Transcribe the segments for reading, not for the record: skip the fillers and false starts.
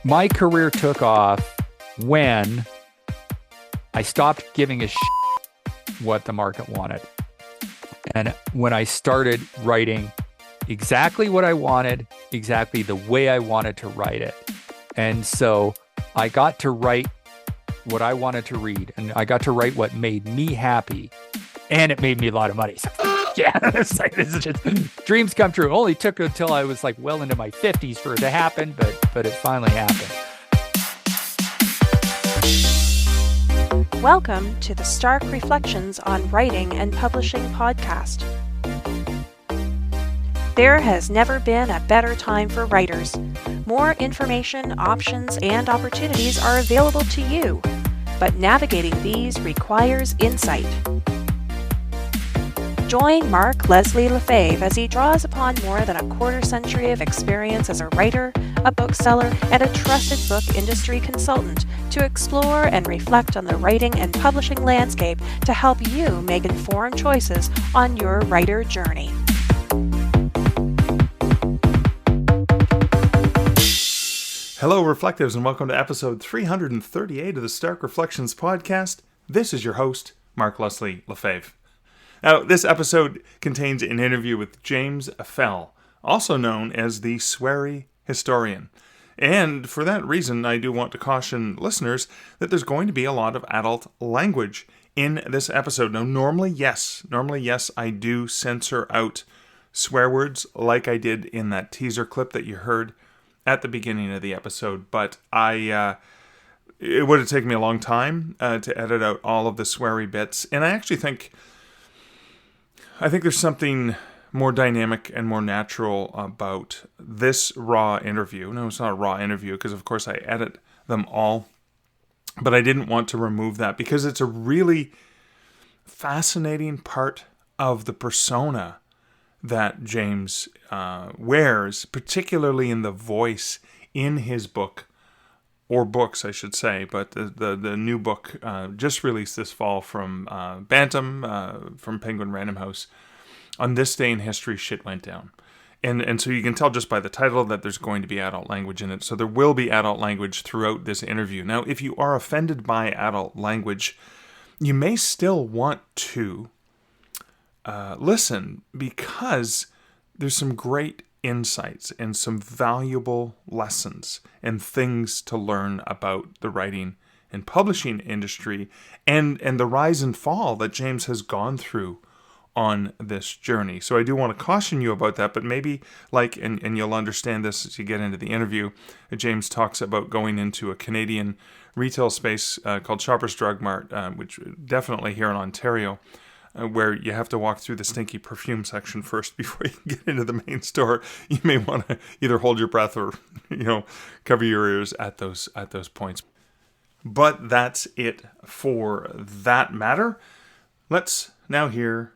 My career took off when I stopped giving a shit what the market wanted. And when I started writing exactly what I wanted, exactly the way I wanted to write it. And so I got to write what I wanted to read, and I got to write what made me happy, and it made me a lot of money. So, yeah, this is just dreams come true. It only took until I was like well into my 50s for it to happen, but it finally happened. Welcome to the Stark Reflections on Writing and Publishing podcast. There has never been a better time for writers. More information, options, and opportunities are available to you, but navigating these requires insight. Join Mark Leslie Lefebvre as he draws upon more than a quarter century of experience as a writer, a bookseller, and a trusted book industry consultant to explore and reflect on the writing and publishing landscape to help you make informed choices on your writer journey. Hello, Reflectives, and welcome to episode 338 of the Stark Reflections podcast. This is your host, Mark Leslie Lefebvre. Now, this episode contains an interview with James Fell, also known as the Sweary Historian. And for that reason, I do want to caution listeners that there's going to be a lot of adult language in this episode. Now, normally, yes, I do censor out swear words like I did in that teaser clip that you heard at the beginning of the episode, but it would have taken me a long time to edit out all of the sweary bits, and I actually think there's something more dynamic and more natural about this raw interview. No, it's not a raw interview because, of course, I edit them all, but I didn't want to remove that because it's a really fascinating part of the persona that James wears, particularly in the voice in his book, or books, I should say, but the new book just released this fall from Bantam, from Penguin Random House. On this day in history, shit went down. And so you can tell just by the title that there's going to be adult language in it. So there will be adult language throughout this interview. Now, if you are offended by adult language, you may still want to listen, because there's some great insights and some valuable lessons and things to learn about the writing and publishing industry and the rise and fall that James has gone through on this journey. So I do want to caution you about that, but maybe and you'll understand this as you get into the interview, James talks about going into a Canadian retail space called Shoppers Drug Mart, which definitely here in Ontario, where you have to walk through the stinky perfume section first before you can get into the main store. You may want to either hold your breath or, cover your ears at those points. But that's it for that matter. Let's now hear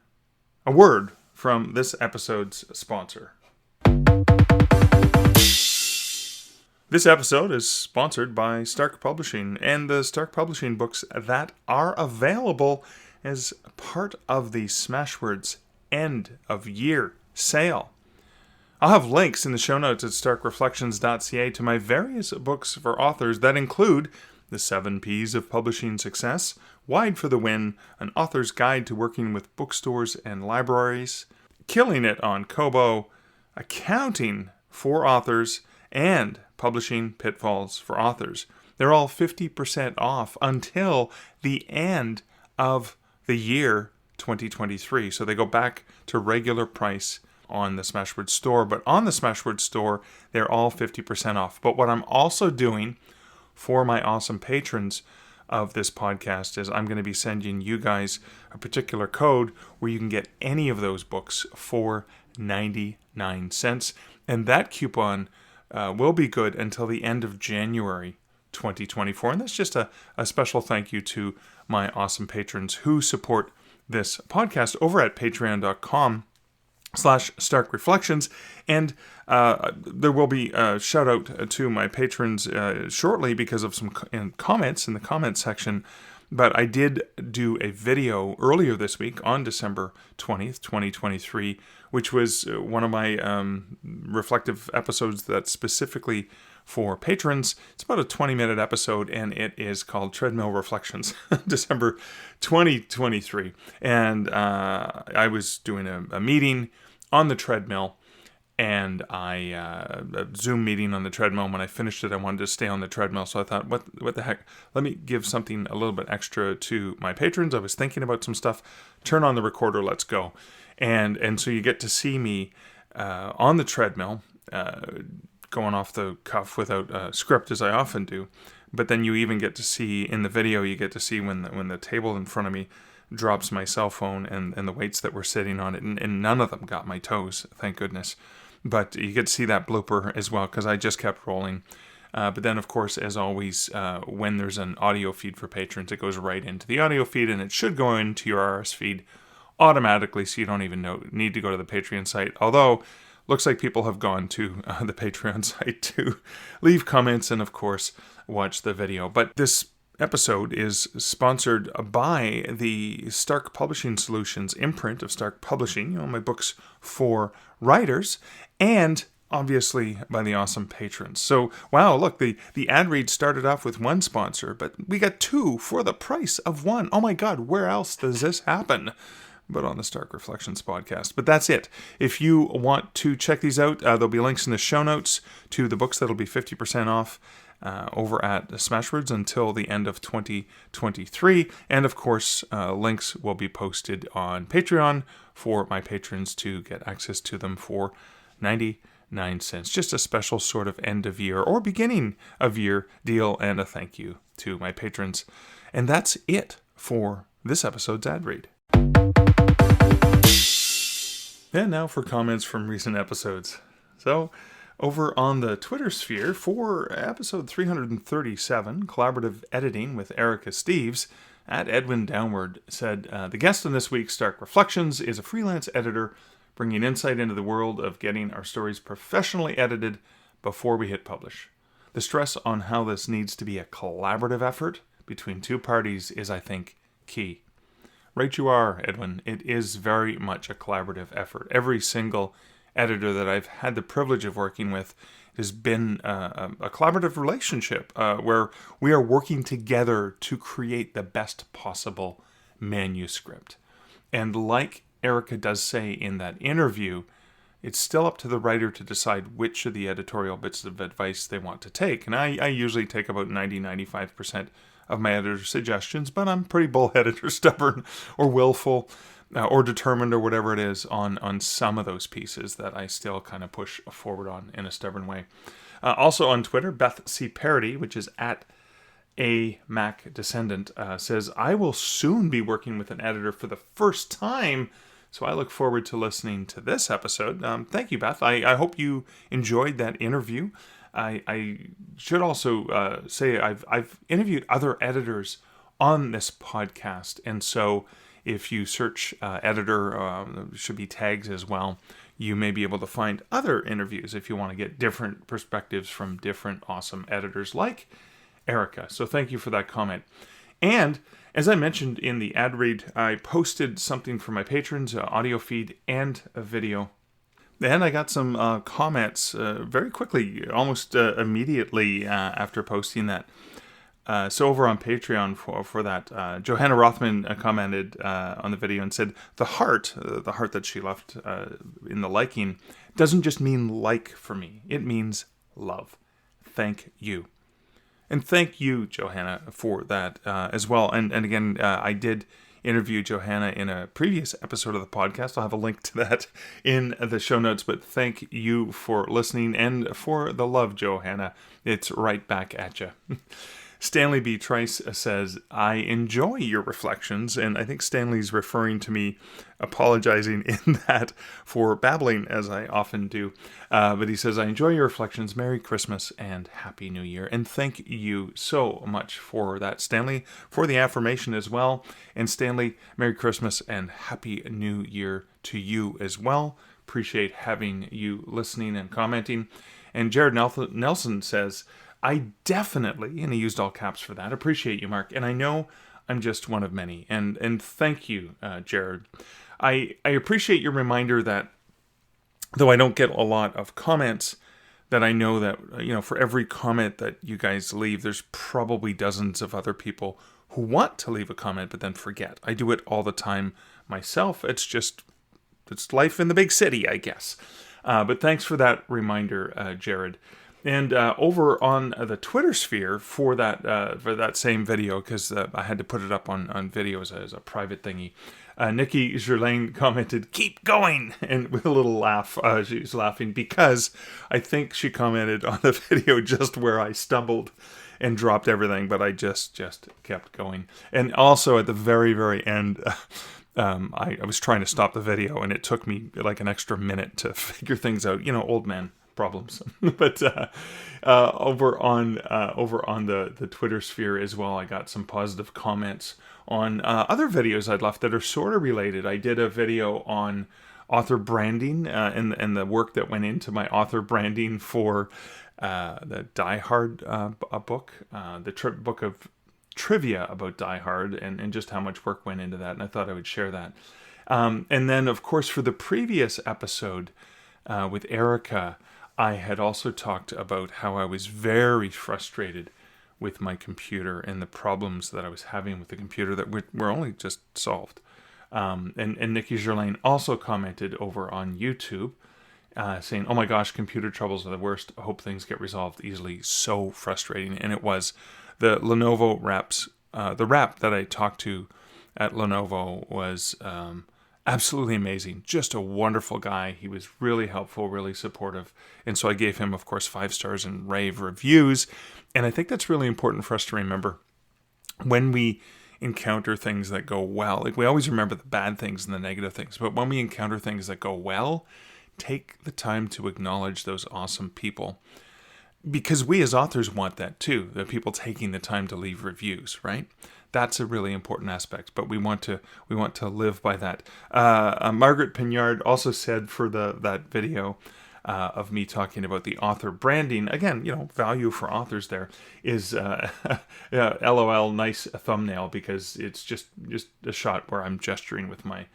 a word from this episode's sponsor. This episode is sponsored by Stark Publishing and the Stark Publishing books that are available as part of the Smashwords end of year sale. I'll have links in the show notes at starkreflections.ca to my various books for authors that include The 7 P's of Publishing Success, Wide for the Win, An Author's Guide to Working with Bookstores and Libraries, Killing It on Kobo, Accounting for Authors, and Publishing Pitfalls for Authors. They're all 50% off until the end of the year 2023. So they go back to regular price on the Smashwords store, but on the Smashwords store, they're all 50% off. But what I'm also doing for my awesome patrons of this podcast is I'm going to be sending you guys a particular code where you can get any of those books for 99 cents. And that coupon will be good until the end of January 2024. And that's just a special thank you to my awesome patrons who support this podcast over at patreon.com/starkreflections. And there will be a shout out to my patrons shortly because of some comments in the comments section. But I did do a video earlier this week on December 20th, 2023, which was one of my reflective episodes that's specifically for patrons. It's about a 20-minute episode, and it is called Treadmill Reflections, December 2023. And I was doing a meeting on the treadmill, and a Zoom meeting on the treadmill. And when I finished it, I wanted to stay on the treadmill. So I thought, what the heck? Let me give something a little bit extra to my patrons. I was thinking about some stuff. Turn on the recorder. Let's go. And so you get to see me on the treadmill, going off the cuff without a script, as I often do. But then you even get to see in the video, you get to see when the table in front of me drops my cell phone and the weights that were sitting on it. And none of them got my toes, thank goodness. But you get to see that blooper as well, because I just kept rolling. But then, of course, as always, when there's an audio feed for patrons, it goes right into the audio feed, and it should go into your RS feed automatically, so you don't even need to go to the Patreon site. Although, looks like people have gone to the Patreon site to leave comments and, of course, watch the video. But this episode is sponsored by the Stark Publishing Solutions imprint of Stark Publishing, my books for writers, and obviously by the awesome patrons. So, wow, look, the ad read started off with one sponsor, but we got two for the price of one. Oh my God, where else does this happen but on the Stark Reflections podcast? But that's it. If you want to check these out, there'll be links in the show notes to the books that'll be 50% off over at Smashwords until the end of 2023. And of course, links will be posted on Patreon for my patrons to get access to them for 99 cents. Just a special sort of end of year or beginning of year deal, and a thank you to my patrons. And that's it for this episode's ad read. And now for comments from recent episodes. So, over on the Twitter sphere, for episode 337, Collaborative Editing with Erica Steves, at Edwin Downward said, the guest on this week's Stark Reflections is a freelance editor bringing insight into the world of getting our stories professionally edited before we hit publish. The stress on how this needs to be a collaborative effort between two parties is, I think, key. Right you are, Edwin. It is very much a collaborative effort. Every single editor that I've had the privilege of working with has been a collaborative relationship where we are working together to create the best possible manuscript. And like Erica does say in that interview, it's still up to the writer to decide which of the editorial bits of advice they want to take. And I usually take about 90-95% of my editor's suggestions, but I'm pretty bullheaded or stubborn or willful or determined or whatever it is on some of those pieces that I still kind of push forward on in a stubborn way. Also on Twitter, Beth C. Parody, which is at a Mac Descendant, says, I will soon be working with an editor for the first time, so I look forward to listening to this episode. Thank you, Beth. I hope you enjoyed that interview. I should also say I've interviewed other editors on this podcast, and so if you search editor, there should be tags as well, you may be able to find other interviews if you want to get different perspectives from different awesome editors like Erica. So thank you for that comment. And as I mentioned in the ad read, I posted something for my patrons, audio feed and a video. And I got some comments very quickly, almost immediately after posting that. So over on Patreon for that, Johanna Rothman commented on the video and said, the heart that she left in the liking doesn't just mean like for me. It means love. Thank you. And thank you, Johanna, for that as well. And again, I did interview Johanna in a previous episode of the podcast. I'll have a link to that in the show notes. But thank you for listening and for the love, Johanna. It's right back at you. Stanley B. Trice says, I enjoy your reflections, and I think Stanley's referring to me apologizing in that for babbling, as I often do. But he says, I enjoy your reflections. Merry Christmas and Happy New Year. And thank you so much for that, Stanley, for the affirmation as well. And Stanley, Merry Christmas and Happy New Year to you as well. Appreciate having you listening and commenting. And Jared Nelson says, I definitely, and he used all caps for that, appreciate you, Mark. And I know I'm just one of many. And thank you, Jared. I appreciate your reminder that though I don't get a lot of comments, that I know that, for every comment that you guys leave, there's probably dozens of other people who want to leave a comment but then forget. I do it all the time myself. It's life in the big city, I guess. But thanks for that reminder, Jared. And over on the Twitter sphere for that same video, because I had to put it up on video as a private thingy, Nikki Gerlain commented, "Keep going," and with a little laugh. She was laughing because I think she commented on the video just where I stumbled and dropped everything, but I just kept going. And also at the very, very end, I was trying to stop the video, and it took me like an extra minute to figure things out. Old man problems. But over on the Twitter sphere as well, I got some positive comments on other videos I'd left that are sort of related. I did a video on author branding and the work that went into my author branding for the Die Hard book, the book of trivia about Die Hard, and just how much work went into that. And I thought I would share that. And then, of course, for the previous episode with Erica, I had also talked about how I was very frustrated with my computer and the problems that I was having with the computer that were only just solved. And Nikki Gerlain also commented over on YouTube saying, "Oh my gosh, computer troubles are the worst. I hope things get resolved easily." So frustrating. And it was the Lenovo reps. The rep that I talked to at Lenovo was absolutely amazing. Just a wonderful guy. He was really helpful, really supportive. And so I gave him, of course, 5 stars and rave reviews. And I think that's really important for us to remember when we encounter things that go well. Like, we always remember the bad things and the negative things, but when we encounter things that go well, take the time to acknowledge those awesome people. Because we as authors want that too, the people taking the time to leave reviews, right? That's a really important aspect, but we want to live by that. Margaret Pignard also said for that video of me talking about the author branding, again, value for authors there is LOL, nice thumbnail, because it's just a shot where I'm gesturing with my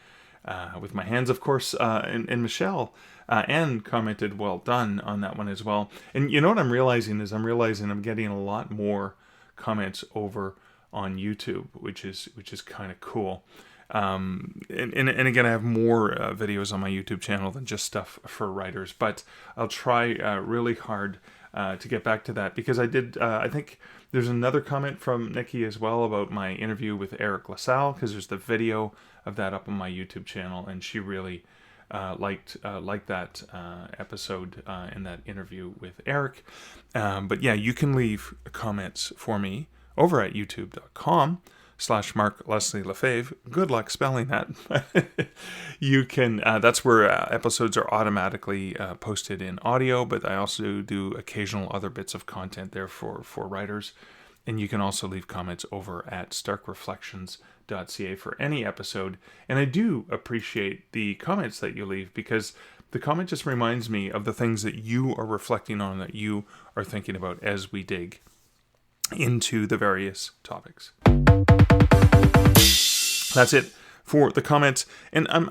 hands, of course. And Michelle Anne commented, "Well done" on that one as well. And what I'm realizing is I'm getting a lot more comments over on YouTube, which is kind of cool. And again, I have more videos on my YouTube channel than just stuff for writers, but I'll try really hard to get back to that, because I think there's another comment from Nikki as well about my interview with Eric LaSalle, because there's the video of that up on my YouTube channel, and she really liked that episode in that interview with Eric. But yeah, you can leave comments for me over at youtube.com/Mark Leslie Lefebvre. Good luck spelling that. You can, that's where episodes are automatically posted in audio, but I also do occasional other bits of content there for writers. And you can also leave comments over at starkreflections.ca for any episode. And I do appreciate the comments that you leave, because the comment just reminds me of the things that you are reflecting on, that you are thinking about as we dig into the various topics. That's it for the comments. And I'm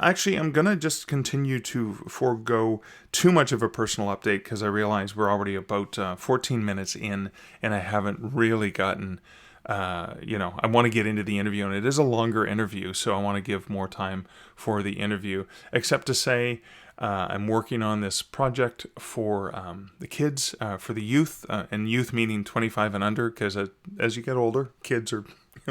going to just continue to forego too much of a personal update, because I realize we're already about 14 minutes in, and I haven't really gotten, I want to get into the interview, and it is a longer interview, so I want to give more time for the interview, except to say I'm working on this project for the kids, for the youth, and youth meaning 25 and under, because as you get older, kids are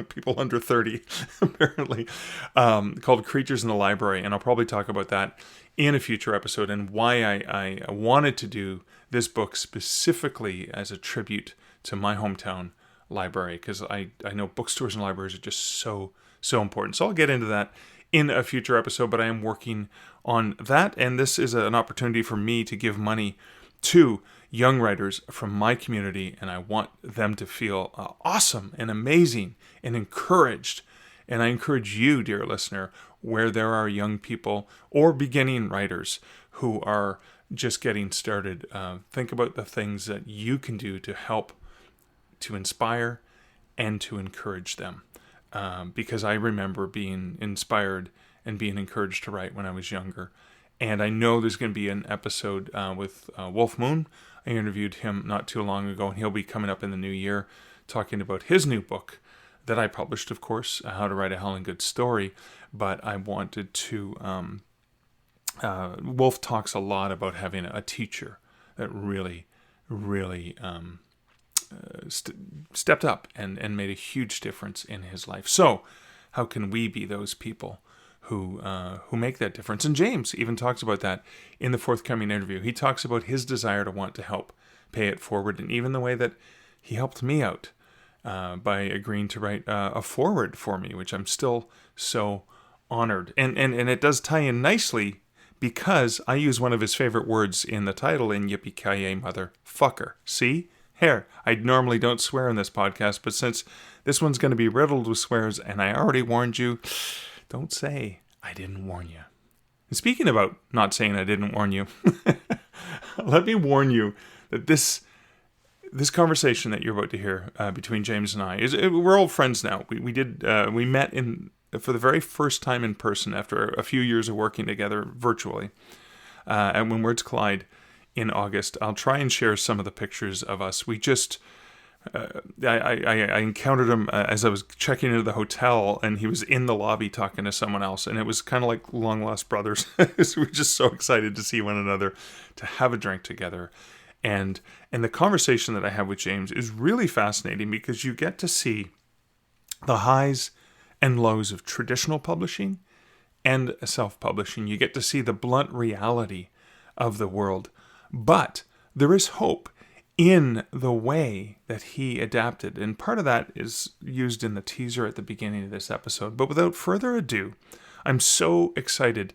people under 30, apparently, called Creatures in the Library. And I'll probably talk about that in a future episode, and why I wanted to do this book specifically as a tribute to my hometown library, because I know bookstores and libraries are just so important. So I'll get into that in a future episode, but I am working on that, and this is an opportunity for me to give money to young writers from my community, and I want them to feel awesome and amazing and encouraged. And I encourage you, dear listener, where there are young people or beginning writers who are just getting started, think about the things that you can do to help to inspire and to encourage them. Because I remember being inspired and being encouraged to write when I was younger. And I know there's going to be an episode with Wolf Moon. I interviewed him not too long ago, and he'll be coming up in the new year talking about his new book that I published, of course, How to Write a Howling Good Story. But I wanted to... Wolf talks a lot about having a teacher that really, really stepped up and made a huge difference in his life. So how can we be those people who make that difference? And James even talks about that in the forthcoming interview. He talks about his desire to want to help pay it forward, and even the way that he helped me out by agreeing to write a foreword for me, which I'm still so honored. And it does tie in nicely because I use one of his favorite words in the title in Yippee-ki-yay, motherfucker. See? Here, I normally don't swear in this podcast, but since this one's going to be riddled with swears, and I already warned you, don't say I didn't warn you. And speaking about not saying I didn't warn you, let me warn you that this conversation that you're about to hear between James and I we're old friends now. We met for the very first time in person after a few years of working together virtually. And when Words Collide in August, I'll try and share some of the pictures of us. We just, I encountered him as I was checking into the hotel, and he was in the lobby talking to someone else. And it was kind of like long lost brothers. So we're just so excited to see one another, to have a drink together. And the conversation that I have with James is really fascinating because you get to see the highs and lows of traditional publishing and self-publishing. You get to see the blunt reality of the world. But there is hope in the way that he adapted. And part of that is used in the teaser at the beginning of this episode. But without further ado, I'm so excited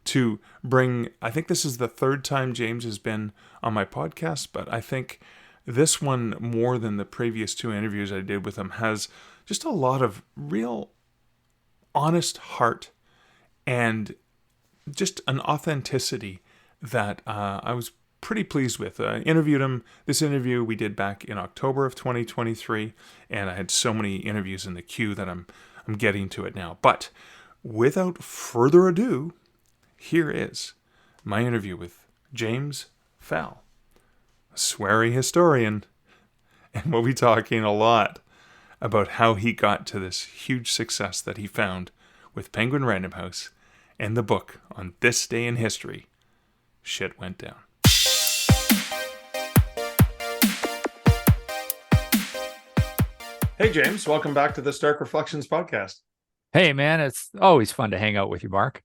to bring... I think this is the third time James has been on my podcast, but I think this one, more than the previous two interviews I did with him, has just a lot of real honest heart and just an authenticity that I was pretty pleased with. I interviewed him. This interview we did back in October of 2023, and I had so many interviews in the queue that I'm getting to it now. But without further ado, here is my interview with James Fell, a Sweary historian, and we'll be talking a lot about how he got to this huge success that he found with Penguin Random House and the book On This Day in History, Shit Went Down. Hey, James, welcome back to the Stark Reflections podcast. Hey, man, it's always fun to hang out with you, Mark.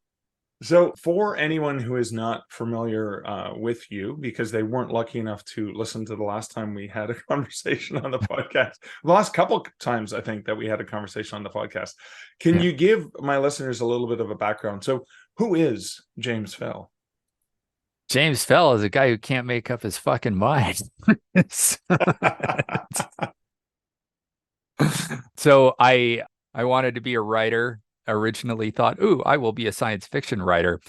So for anyone who is not familiar with you, because they weren't lucky enough to listen to the last time we had a conversation on the podcast, the last couple times I think that we had a conversation on the podcast, can you give my listeners a little bit of a background? So who is James Fell? James Fell is a guy who can't make up his fucking mind. So I wanted to be a writer. Originally thought, ooh, I will be a science fiction writer.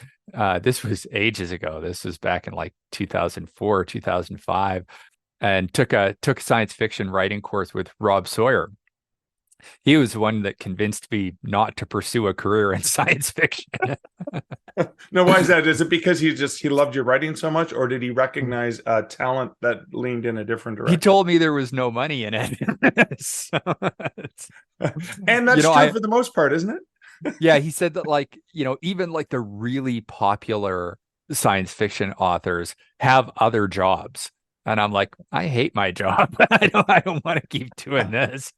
This was ages ago. This was back in like 2004, 2005, and took a science fiction writing course with Rob Sawyer. He was the one that convinced me not to pursue a career in science fiction. No, why is that? Is it because he loved your writing so much, or did he recognize talent that leaned in a different direction? He told me there was no money in it. And that's true for the most part, isn't it? Yeah, he said that, like, even like the really popular science fiction authors have other jobs. And I'm like, I hate my job. I don't want to keep doing this.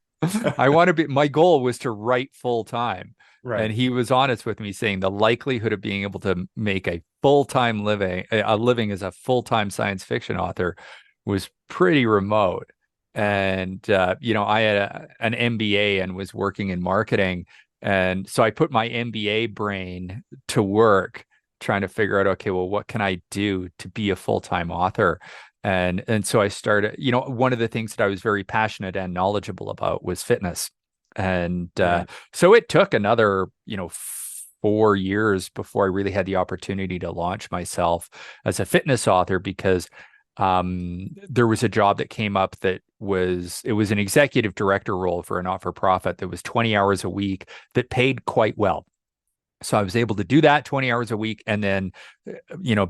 My goal was to write full time. Right. And he was honest with me, saying the likelihood of being able to make a full-time living as a full-time science fiction author was pretty remote. And, I had an MBA and was working in marketing. And so I put my MBA brain to work trying to figure out, okay, well, what can I do to be a full-time author? And so I started, one of the things that I was very passionate and knowledgeable about was fitness. And so it took another, 4 years before I really had the opportunity to launch myself as a fitness author, because there was a job that came up that was an executive director role for a not-for-profit that was 20 hours a week that paid quite well. So I was able to do that 20 hours a week. And then,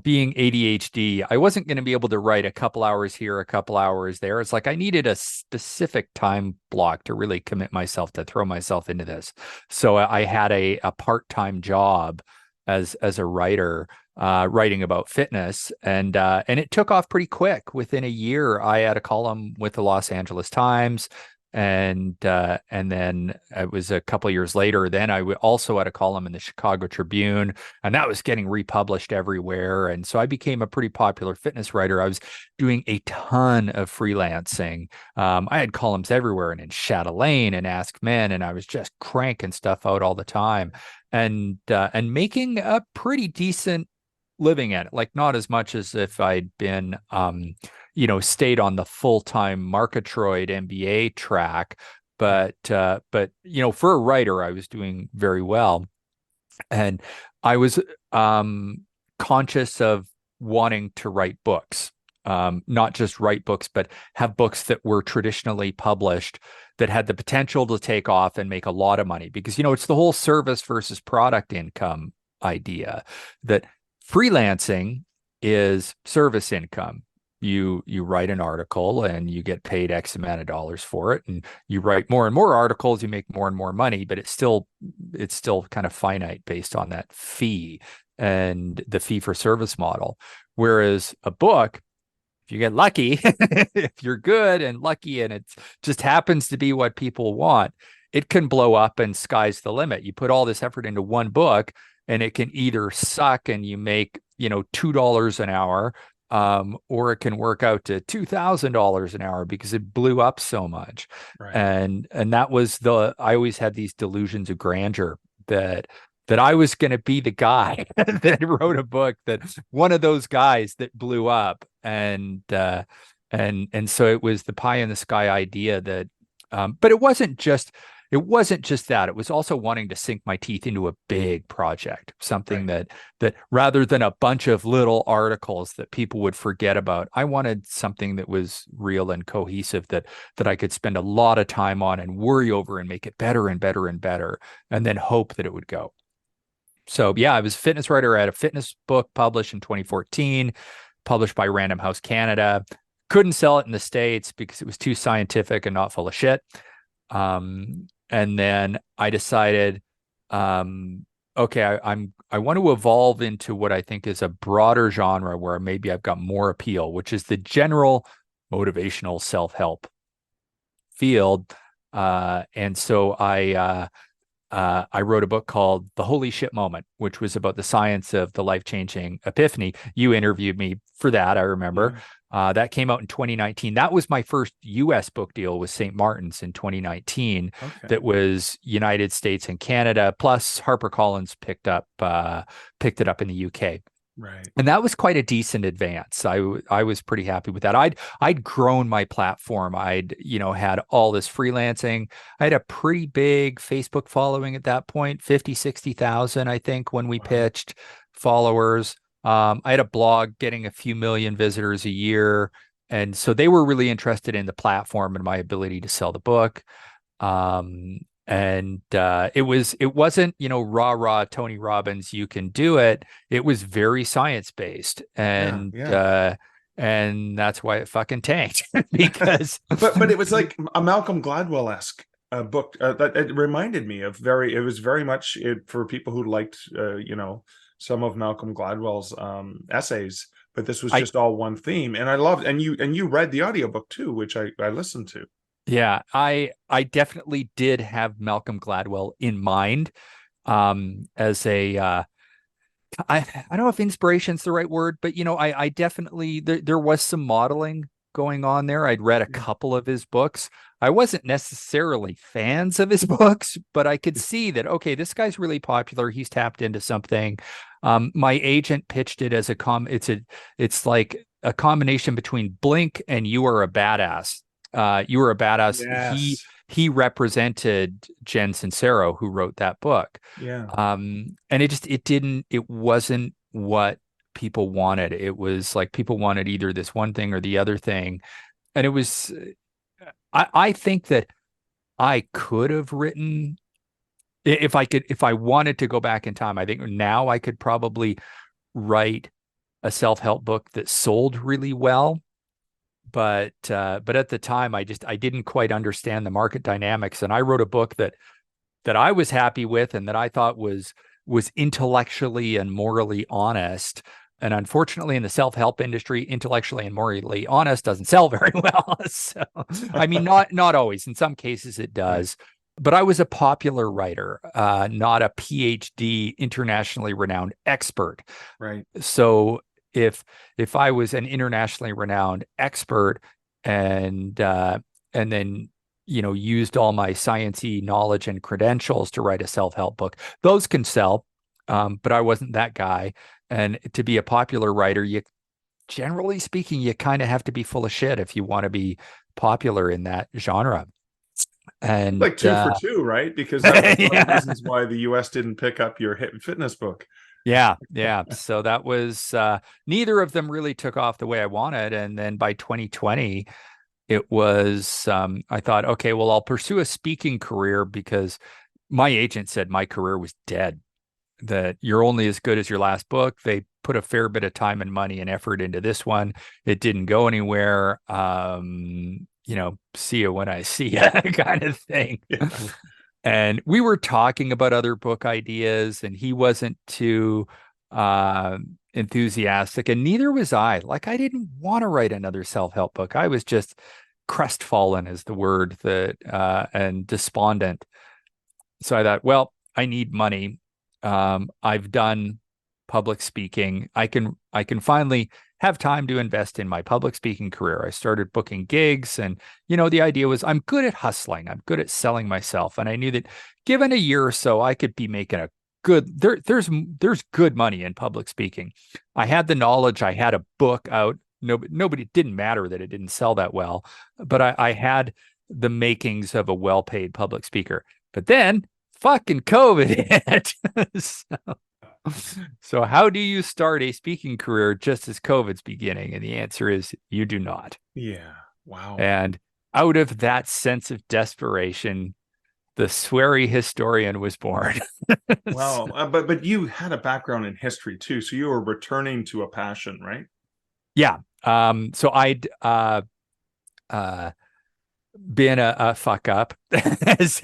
being ADHD, I wasn't going to be able to write a couple hours here, a couple hours there. It's like I needed a specific time block to really commit myself, to throw myself into this. So I had a part-time job as a writer, writing about fitness, and it took off pretty quick. Within a year, I had a column with the Los Angeles Times, and then it was a couple of years later. Then I also had a column in the Chicago Tribune, and that was getting republished everywhere. And so I became a pretty popular fitness writer. I was doing a ton of freelancing. I had columns everywhere, and in Chatelaine and Ask Men, and I was just cranking stuff out all the time, and making a pretty decent living at it. Like, not as much as if I'd been stayed on the full-time Marketroid MBA track, but for a writer, I was doing very well. And I was conscious of wanting to write books, not just write books, but have books that were traditionally published, that had the potential to take off and make a lot of money. Because, it's the whole service versus product income idea, that freelancing is service income. You write an article and you get paid X amount of dollars for it, and you write more and more articles, you make more and more money, but it's still kind of finite based on that fee and the fee for service model. Whereas a book, if you get lucky, if you're good and lucky, and it just happens to be what people want, it can blow up, and sky's the limit. You put all this effort into one book, and it can either suck and you make, $2 an hour, or it can work out to $2,000 an hour because it blew up so much. Right. And that was I always had these delusions of grandeur that I was going to be the guy that wrote a book, that one of those guys that blew up. And so it was the pie in the sky idea that, but it wasn't just that. It was also wanting to sink my teeth into a big project, something Right. that rather than a bunch of little articles that people would forget about, I wanted something that was real and cohesive, that I could spend a lot of time on and worry over and make it better and better and better, and then hope that it would go. So yeah, I was a fitness writer. I had a fitness book published in 2014, published by Random House Canada. Couldn't sell it in the States because it was too scientific and not full of shit. And then I decided, okay, I want to evolve into what I think is a broader genre where maybe I've got more appeal, which is the general motivational self-help field. And so I wrote a book called The Holy Shit Moment, which was about the science of the life-changing epiphany. You interviewed me for that, I remember. Yeah. That came out in 2019. That was my first US book deal with St. Martin's in 2019. Okay. That was United States and Canada, plus HarperCollins picked it up in the UK. Right. And that was quite a decent advance. I was pretty happy with that. I'd grown my platform. I'd had all this freelancing. I had a pretty big Facebook following at that point, 50, 60,000, I think, when we pitched, followers. I had a blog getting a few million visitors a year. And so they were really interested in the platform and my ability to sell the book. It wasn't, rah, Tony Robbins, you can do it. It was very science-based. And that's why it fucking tanked because but it was like a Malcolm Gladwell-esque book that it reminded me of. It was very much for people who liked some of Malcolm Gladwell's essays, but this was just all one theme, and I loved. And you read the audiobook too, which I listened to. Yeah, I definitely did have Malcolm Gladwell in mind, as a I don't know if inspiration's the right word, but I definitely there was some modeling going on there. I'd read a couple of his books. I wasn't necessarily fans of his books, but I could see that, okay, this guy's really popular. He's tapped into something. My agent pitched it as it's like a combination between Blink and You Are a Badass. You Were a Badass. Yes. He represented Jen Sincero, who wrote that book. Yeah. And it wasn't what people wanted. It was like people wanted either this one thing or the other thing. And it was, I think that I could have written if I wanted to go back in time, I think now I could probably write a self-help book that sold really well. But at the time, I didn't quite understand the market dynamics, and I wrote a book that I was happy with and that I thought was intellectually and morally honest. And unfortunately, in the self-help industry, intellectually and morally honest doesn't sell very well. So, I mean, not always. In some cases, it does. But I was a popular writer, not a PhD, internationally renowned expert. Right. So if I was an internationally renowned expert and then used all my sciencey knowledge and credentials to write a self-help book, those can sell. But I wasn't that guy. And to be a popular writer, generally speaking, you kind of have to be full of shit if you want to be popular in that genre. And like two for two, right? Because that was one of the yeah. reasons why the US didn't pick up your hit fitness book. Yeah. So that was neither of them really took off the way I wanted. And then by 2020, it was I thought, okay, well, I'll pursue a speaking career because my agent said my career was dead, that you're only as good as your last book. They put a fair bit of time and money and effort into this one. It didn't go anywhere. See you when I see you kind of thing. Yeah. And we were talking about other book ideas, and he wasn't too enthusiastic, and neither was I. Like, I didn't want to write another self-help book. I was just crestfallen is the word, and despondent. So I thought, well, I need money. I've done public speaking. I can finally have time to invest in my public speaking career. I started booking gigs, and the idea was I'm good at hustling. I'm good at selling myself, and I knew that given a year or so, I could be making a good. There's good money in public speaking. I had the knowledge. I had a book out. Nobody, it didn't matter that it didn't sell that well, but I had the makings of a well-paid public speaker. But then fucking COVID hit. So how do you start a speaking career just as COVID's beginning? And the answer is you do not. Yeah. Wow. And out of that sense of desperation, the Sweary Historian was born. Wow. But you had a background in history too, so you were returning to a passion, right? Yeah. So I'd been a fuck up as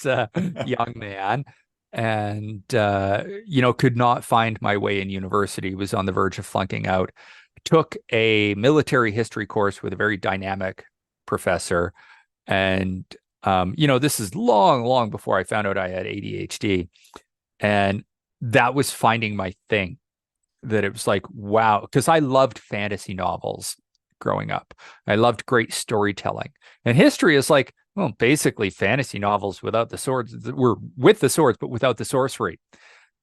a young man, and could not find my way in university, was on the verge of flunking out, took a military history course with a very dynamic professor. And this is long before I found out I had ADHD, and that was finding my thing. That it was like, wow, because I loved fantasy novels growing up. I loved great storytelling, and history is like, well, basically fantasy novels without the swords. We're with the swords, but without the sorcery.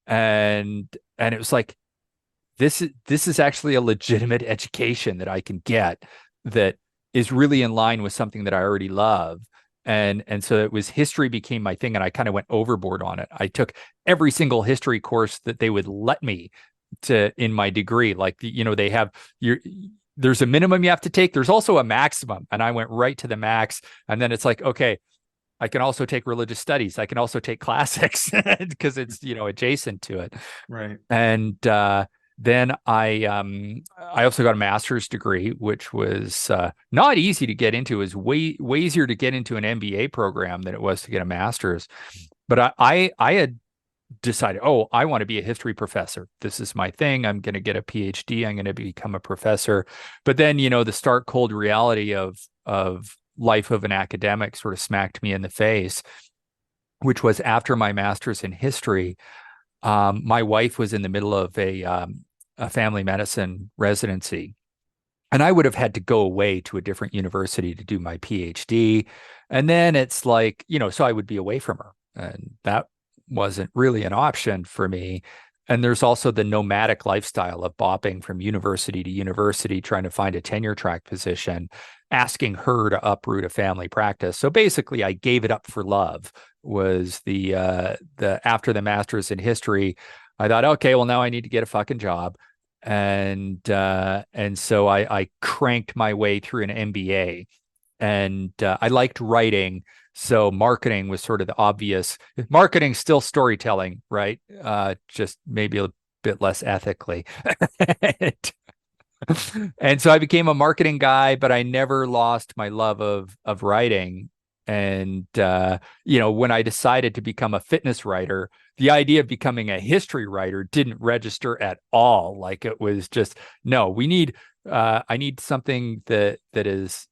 And it was like, this is actually a legitimate education that I can get that is really in line with something that I already love. And so it was, history became my thing, and I kind of went overboard on it. I took every single history course that they would let me to in my degree. Like, they have there's a minimum you have to take. There's also a maximum. And I went right to the max. And then it's like, okay, I can also take religious studies. I can also take classics because it's, adjacent to it. Right. And then I also got a master's degree, which was not easy to get into. It was way easier to get into an MBA program than it was to get a master's. But I had decided, oh, I want to be a history professor. This is my thing. I'm going to get a PhD. I'm going to become a professor. But then, the stark cold reality of life of an academic sort of smacked me in the face, which was after my master's in history. My wife was in the middle of a family medicine residency, and I would have had to go away to a different university to do my PhD. And then it's like, so I would be away from her, and that wasn't really an option for me. And there's also the nomadic lifestyle of bopping from university to university, trying to find a tenure track position, asking her to uproot a family practice. So basically, I gave it up for love. Was the after the master's in history, I thought, okay, well, now I need to get a fucking job. And so I cranked my way through an MBA and I liked writing. So marketing was sort of the obvious. Marketing's still storytelling, right? Just maybe a bit less ethically. And so I became a marketing guy, but I never lost my love of writing. And when I decided to become a fitness writer, the idea of becoming a history writer didn't register at all. Like it was just, no, I need something that is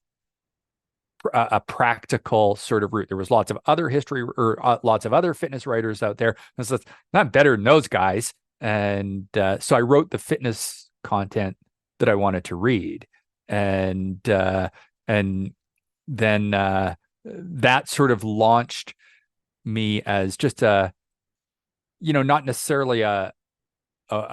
a practical sort of route. There was lots of other history or lots of other fitness writers out there. And so I'm better than those guys. And so I wrote the fitness content that I wanted to read. And then that sort of launched me as just not necessarily a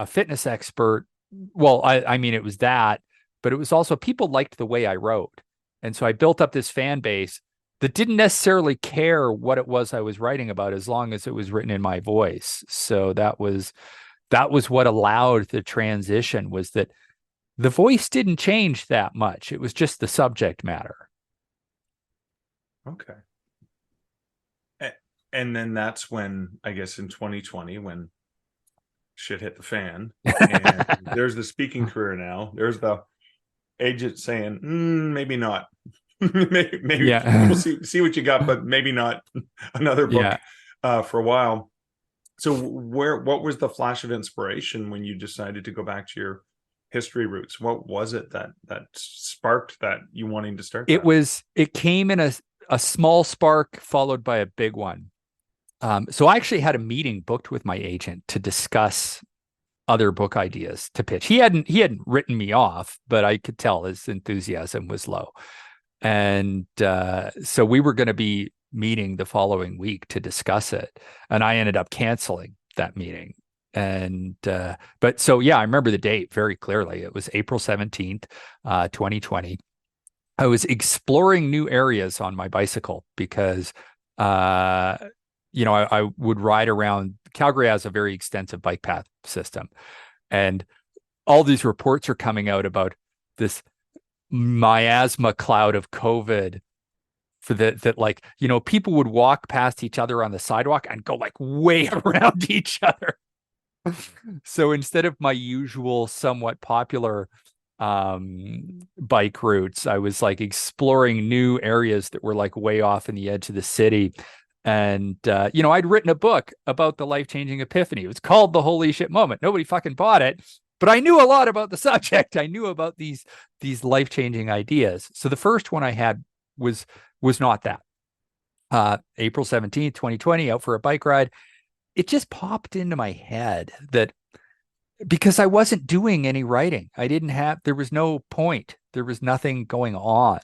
fitness expert. Well, I mean, it was that, but it was also people liked the way I wrote. And so I built up this fan base that didn't necessarily care what it was I was writing about as long as it was written in my voice. So that was what allowed the transition, was that the voice didn't change that much. It was just the subject matter. Okay. And then that's when, I guess in 2020, when shit hit the fan, and there's the speaking career now. There's the agent saying, maybe not. maybe Yeah. we'll see what you got, but maybe not another book for a while. So what was the flash of inspiration when you decided to go back to your history roots? What was it that sparked that you wanting to start that? It came in a small spark followed by a big one. So I actually had a meeting booked with my agent to discuss other book ideas to pitch. He hadn't written me off, but I could tell his enthusiasm was low. And so we were going to be meeting the following week to discuss it. And I ended up canceling that meeting. And but so yeah, I remember the date very clearly. It was April 17th, 2020. I was exploring new areas on my bicycle because I would ride around. Calgary has a very extensive bike path system. And all these reports are coming out about this miasma cloud of COVID that people would walk past each other on the sidewalk and go like way around each other. So instead of my usual somewhat popular bike routes, I was like exploring new areas that were like way off in the edge of the city. And I'd written a book about the life-changing epiphany. It was called The Holy Shit Moment. Nobody fucking bought it, but I knew a lot about the subject. I knew about these life-changing ideas. So the first one I had was not that. April 17th, 2020, out for a bike ride. It just popped into my head that because I wasn't doing any writing, there was no point. There was nothing going on.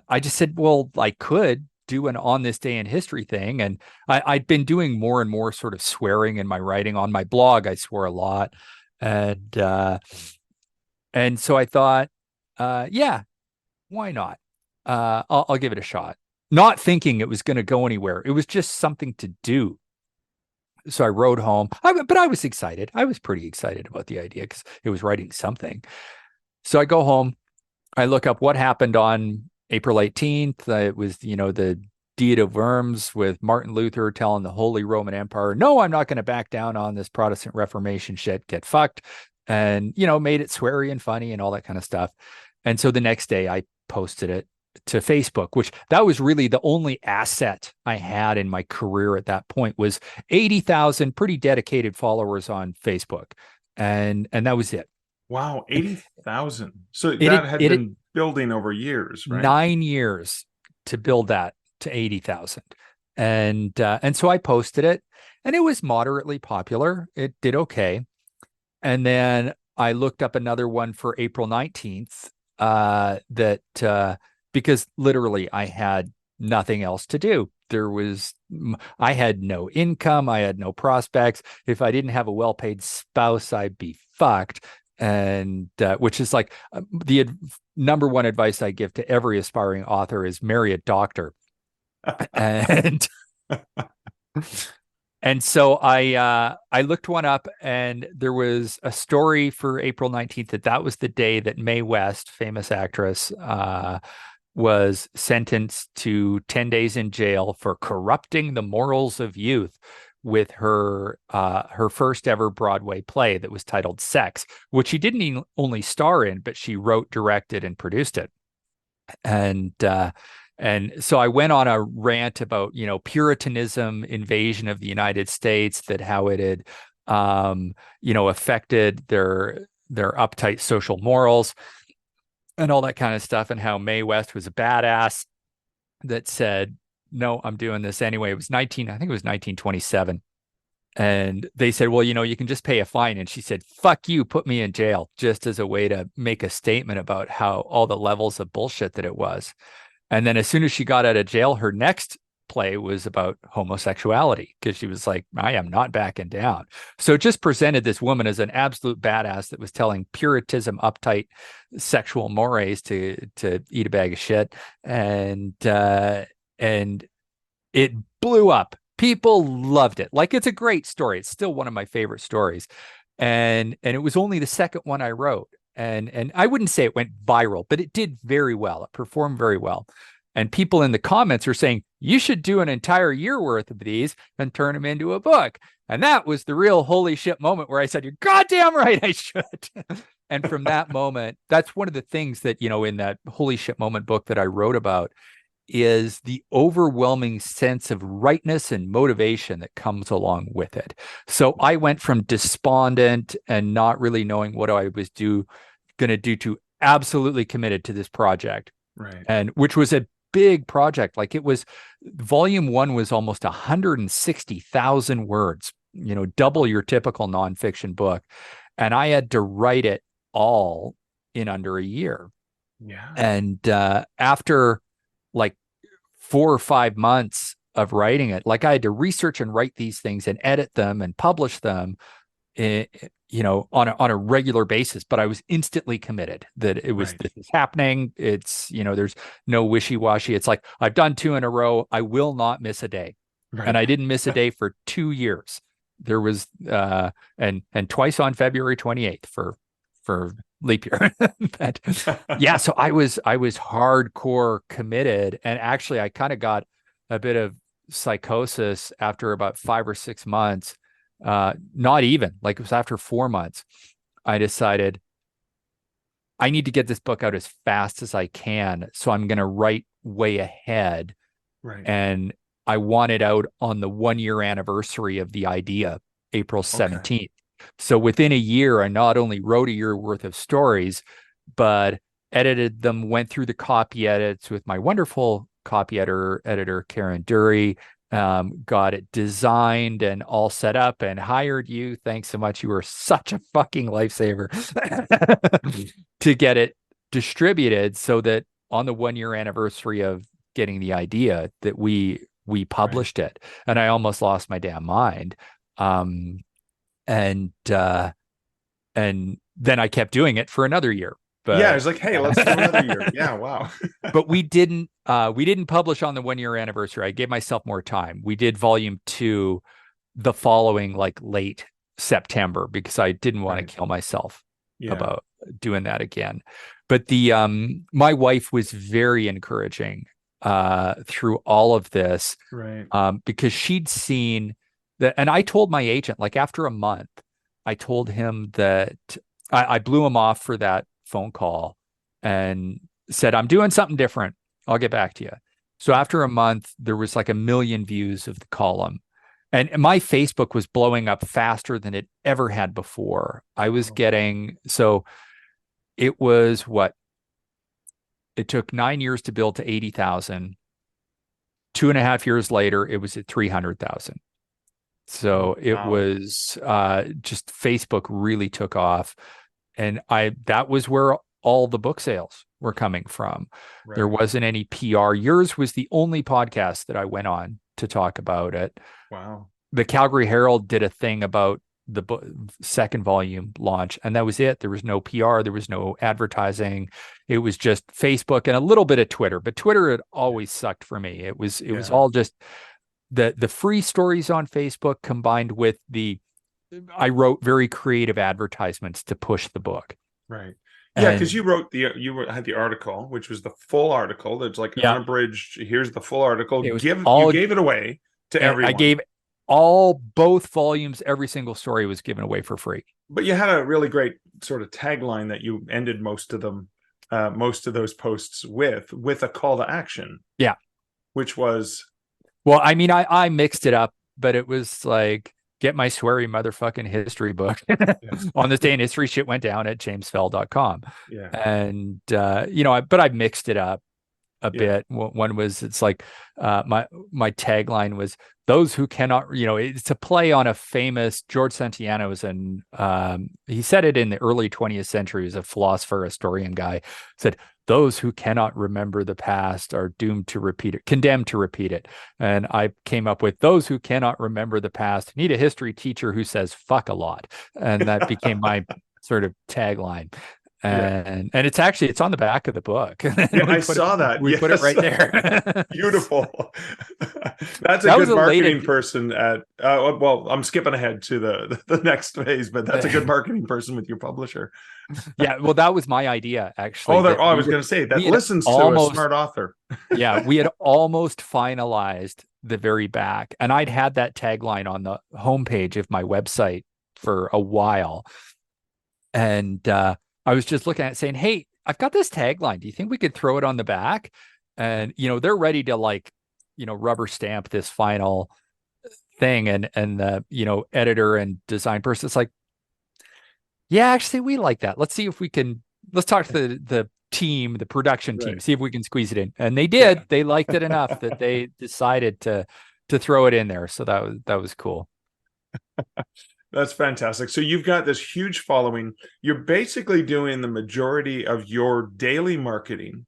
I just said, well, I could do an on this day in history thing. And I'd been doing more and more sort of swearing in my writing. On my blog, I swore a lot. And so I thought, yeah, why not? I'll give it a shot. Not thinking it was going to go anywhere. It was just something to do. So I rode home, but I was excited. I was pretty excited about the idea because it was writing something. So I go home. I look up what happened on April 18th. It was, the Diet of Worms with Martin Luther telling the Holy Roman Empire, no, I'm not going to back down on this Protestant Reformation shit. Get fucked. And, made it sweary and funny and all that kind of stuff. And so the next day I posted it to Facebook, which that was really the only asset I had in my career at that point, was 80,000 pretty dedicated followers on Facebook. And that was it. Wow, 80,000. So that had been building over years, right? 9 years to build that to 80,000. And so I posted it, and it was moderately popular. It did okay. And then I looked up another one for April 19th because literally I had nothing else to do. I had no income. I had no prospects. If I didn't have a well-paid spouse, I'd be fucked. And which is like the number one advice I give to every aspiring author is marry a doctor. And And so I looked one up, and there was a story for April 19th that was the day that Mae West, famous actress, was sentenced to 10 days in jail for corrupting the morals of youth with her first ever Broadway play that was titled Sex, which she didn't only star in, but she wrote, directed, and produced it. And so I went on a rant about, Puritanism invasion of the United States, that how it had, affected their uptight social morals and all that kind of stuff, and how Mae West was a badass that said, no, I'm doing this anyway. I think it was 1927. And they said, well, you can just pay a fine. And she said, fuck you, put me in jail, just as a way to make a statement about how all the levels of bullshit that it was. And then as soon as she got out of jail, her next play was about homosexuality, because she was like, I am not backing down. So it just presented this woman as an absolute badass that was telling Puritanism, uptight sexual mores to eat a bag of shit. And it blew up. People loved it. Like, it's a great story. It's still one of my favorite stories. And it was only the second one I wrote. And I wouldn't say it went viral, but it did very well. It performed very well. And people in the comments are saying, you should do an entire year worth of these and turn them into a book. And that was the real holy shit moment where I said, you're goddamn right, I should. And from that moment, that's one of the things that, in that holy shit moment book that I wrote about, is the overwhelming sense of rightness and motivation that comes along with it. So I went from despondent and not really knowing what I was going to do to absolutely committed to this project. Right. And which was a big project. Like, it was, volume 1 was almost 160,000 words, double your typical nonfiction book. And I had to write it all in under a year. Yeah. And after like 4 or 5 months of writing it, like, I had to research and write these things and edit them and publish them, on a regular basis. But I was instantly committed that it was, this is happening. It's, there's no wishy-washy. It's like, I've done 2 in a row. I will not miss a day. Right. And I didn't miss a day for 2 years. There was, and twice on February 28th for leap year. But yeah, so I was hardcore committed. And actually I kind of got a bit of psychosis after about 5 or 6 months. Not even, like, it was after 4 months. I decided I need to get this book out as fast as I can. So I'm going to write way ahead. Right. And I want it out on the 1-year anniversary of the idea, April 17th. Okay. So within a year, I not only wrote a year worth of stories, but edited them, went through the copy edits with my wonderful copy editor, Karen Dury, got it designed and all set up, and hired you. Thanks so much. You were such a fucking lifesaver to get it distributed, so that on the 1-year anniversary of getting the idea, that we published it. And I almost lost my damn mind. And then I kept doing it for another year. But yeah, I was like, hey, let's do another year. Yeah, wow. But we didn't publish on the 1-year anniversary. I gave myself more time. We did volume 2 the following, like, late September, because I didn't want to kill myself about doing that again. But my wife was very encouraging through all of this, because she'd seen that. And I told my agent, like, after a month, I told him that I blew him off for that phone call and said, I'm doing something different. I'll get back to you. So after a month, there was like 1 million views of the column. And my Facebook was blowing up faster than it ever had before. I was getting, so it was it took 9 years to build to 80,000. 2.5 years later, it was at 300,000. So it was just, Facebook really took off. And that was where all the book sales were coming from. Right. There wasn't any PR. Yours was the only podcast that I went on to talk about it. Wow. The Calgary Herald did a thing about the second volume launch, and that was it. There was no PR. There was no advertising. It was just Facebook and a little bit of Twitter. But Twitter had always sucked for me. It was all just the free stories on Facebook combined with I wrote very creative advertisements to push the book. Right. Yeah, because And had the article, which was the full article. That's like yeah, unabridged. Here's the full article. it was You all, gave it away to and I everyone. gave both volumes, every single story was given away for free. But you had a really great sort of tagline that you ended most of those posts with a call to action. Yeah. Which was, well, I mean, I mixed it up, but it was like, get my Sweary motherfucking history book. On this day in history, shit went down at jamesfell.com. Yeah. And, but I mixed it up a bit. One was, it's like, my tagline was, those who cannot, it's a play on a famous George Santayana's, and he said it in the early 20th century. He was a philosopher, historian guy, said, those who cannot remember the past are doomed to repeat it, condemned to repeat it. And I came up with, those who cannot remember the past need a history teacher who says fuck a lot. And that became my sort of tagline. And it's on the back of the book. Yeah, I saw that. We put it right there. Beautiful. That's a good marketing person at. Well, I'm skipping ahead to the next phase, but that's a good marketing person with your publisher. Yeah, well, that was my idea, actually. I was going to say that listens to a smart author. Yeah, we had almost finalized the very back, and I'd had that tagline on the homepage of my website for a while, and I was just looking at it saying, hey, I've got this tagline. Do you think we could throw it on the back? And, they're ready to rubber stamp this final thing. And the, editor and design person, it's like, yeah, actually, we like that. Let's see if we can, let's talk to the team, the production team, see if we can squeeze it in. And they did. Yeah. They liked it enough that they decided to throw it in there. So that was cool. That's fantastic. So you've got this huge following. You're basically doing the majority of your daily marketing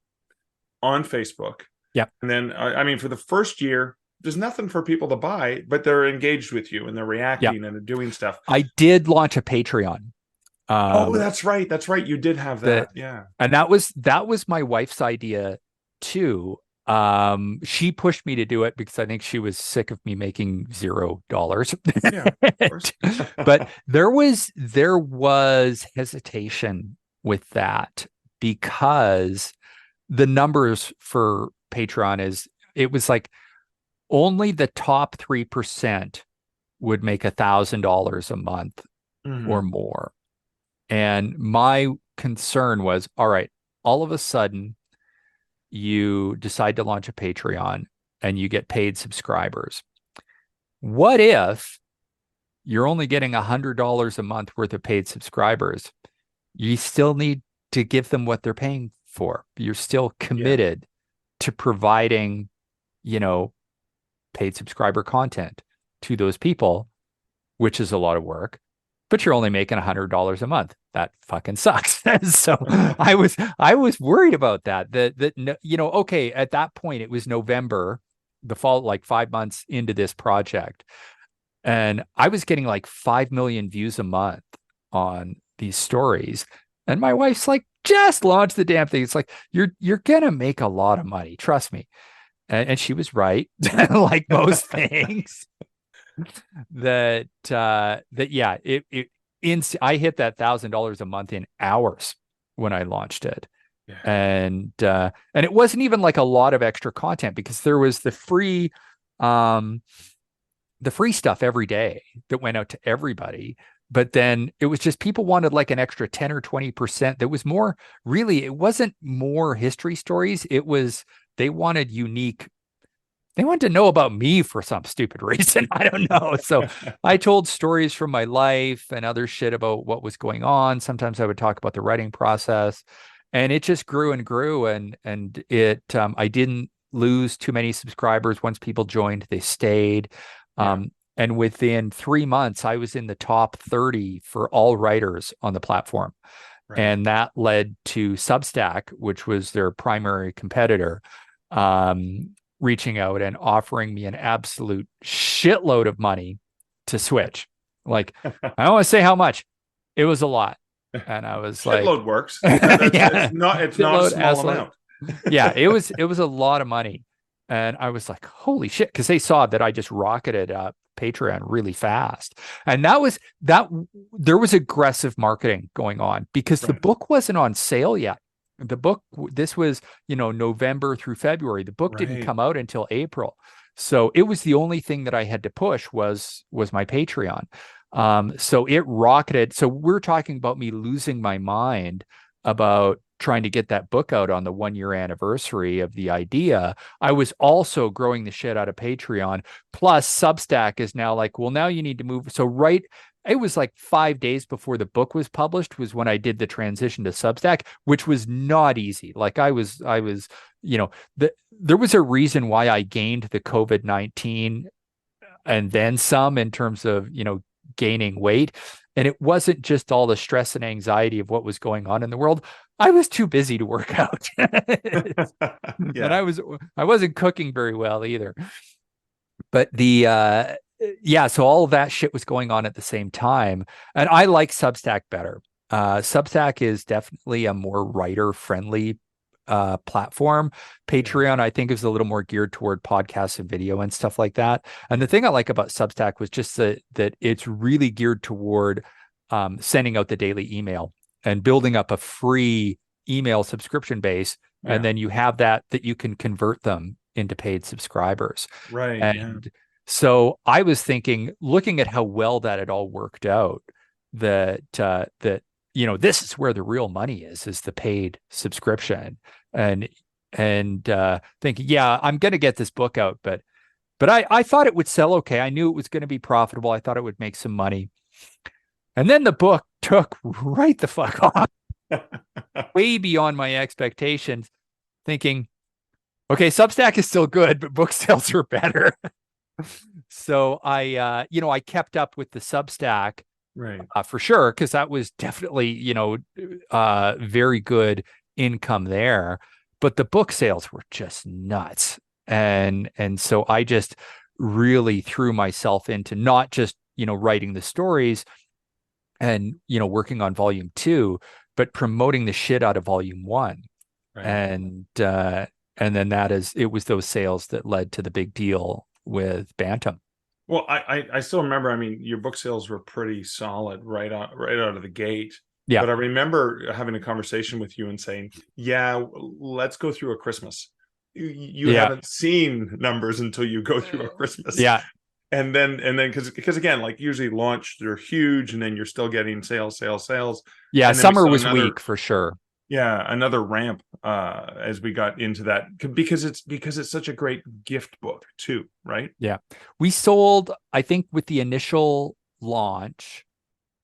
on Facebook. Yeah. And then, I mean, for the first year, there's nothing for people to buy, but they're engaged with you and they're reacting and they're doing stuff. I did launch a Patreon. That's right. That's right. You did have that. Yeah. And that was my wife's idea too. She pushed me to do it because I think she was sick of me making $0. Yeah, of course. But there was hesitation with that because the numbers for Patreon it was like only the top 3% would make $1,000 a month or more. And my concern was, all right, all of a sudden you decide to launch a Patreon and you get paid subscribers. What if you're only getting $100 a month worth of paid subscribers? You still need to give them what they're paying for. You're still committed to providing, paid subscriber content to those people, which is a lot of work, but you're only making $100 a month. That fucking sucks. So I was worried about that. Okay, at that point it was November, the fall, like 5 months into this project, and I was getting like 5 million views a month on these stories. And my wife's like, just launch the damn thing. It's like, you're gonna make a lot of money, trust me. And she was right, like most things. I hit that $1,000 a month in hours when I launched it. Yeah. And it wasn't even like a lot of extra content because there was the free stuff every day that went out to everybody. But then it was just people wanted like an extra 10 or 20%. That was more, really, it wasn't more history stories. It was, they wanted to know about me for some stupid reason. I don't know. So I told stories from my life and other shit about what was going on. Sometimes I would talk about the writing process, and it just grew and grew. And it, I didn't lose too many subscribers. Once people joined, they stayed. And within 3 months, I was in the top 30 for all writers on the platform. Right. And that led to Substack, which was their primary competitor, reaching out and offering me an absolute shitload of money to switch. Like, I don't want to say how much. It was a lot. And I was like, shitload works. It's not a small amount. Yeah, it was a lot of money. And I was like, holy shit, because they saw that I just rocketed up Patreon really fast. And there was aggressive marketing going on because the Right. book wasn't on sale yet. The book, this was, November through February. The book didn't Right. come out until April. So it was the only thing that I had to push was my Patreon. So it rocketed. So we're talking about me losing my mind about trying to get that book out on the 1 year anniversary of the idea. I was also growing the shit out of Patreon. Plus, Substack is now like, well, now you need to move. So, it was like 5 days before the book was published was when I did the transition to Substack, which was not easy. Like I was, there was a reason why I gained the COVID-19 and then some in terms of, gaining weight. And it wasn't just all the stress and anxiety of what was going on in the world. I was too busy to work out. And Yeah. I wasn't cooking very well either. But yeah, so all of that shit was going on at the same time. And I like Substack better. Substack is definitely a more writer friendly platform. Yeah. Patreon, I think, is a little more geared toward podcasts and video and stuff like that. And the thing I like about Substack was just that it's really geared toward sending out the daily email and building up a free email subscription base. Yeah. And then you have that you can convert them into paid subscribers. Right. Yeah. And so I was thinking, looking at how well that had all worked out, that this is where the real money is the paid subscription. And thinking, yeah, I'm going to get this book out, but I thought it would sell okay. I knew it was going to be profitable. I thought it would make some money. And then the book took right the fuck off, way beyond my expectations, thinking, okay, Substack is still good, but book sales are better. So I kept up with the Substack Right. for sure, because that was definitely, very good income there. But the book sales were just nuts. And so I just really threw myself into not just, writing the stories and, working on volume 2, but promoting the shit out of volume 1. Right. And then it was those sales that led to the big deal with Bantam. Well, I still remember, I mean, your book sales were pretty solid right out of the gate. Yeah. But I remember having a conversation with you and saying, yeah, let's go through a Christmas. You haven't seen numbers until you go through a Christmas. Yeah. And then because again, like usually launch, they're huge, and then you're still getting sales. Yeah, And then summer was weak for sure. Yeah, another ramp as we got into that, because it's such a great gift book too, right? Yeah. We sold, I think with the initial launch,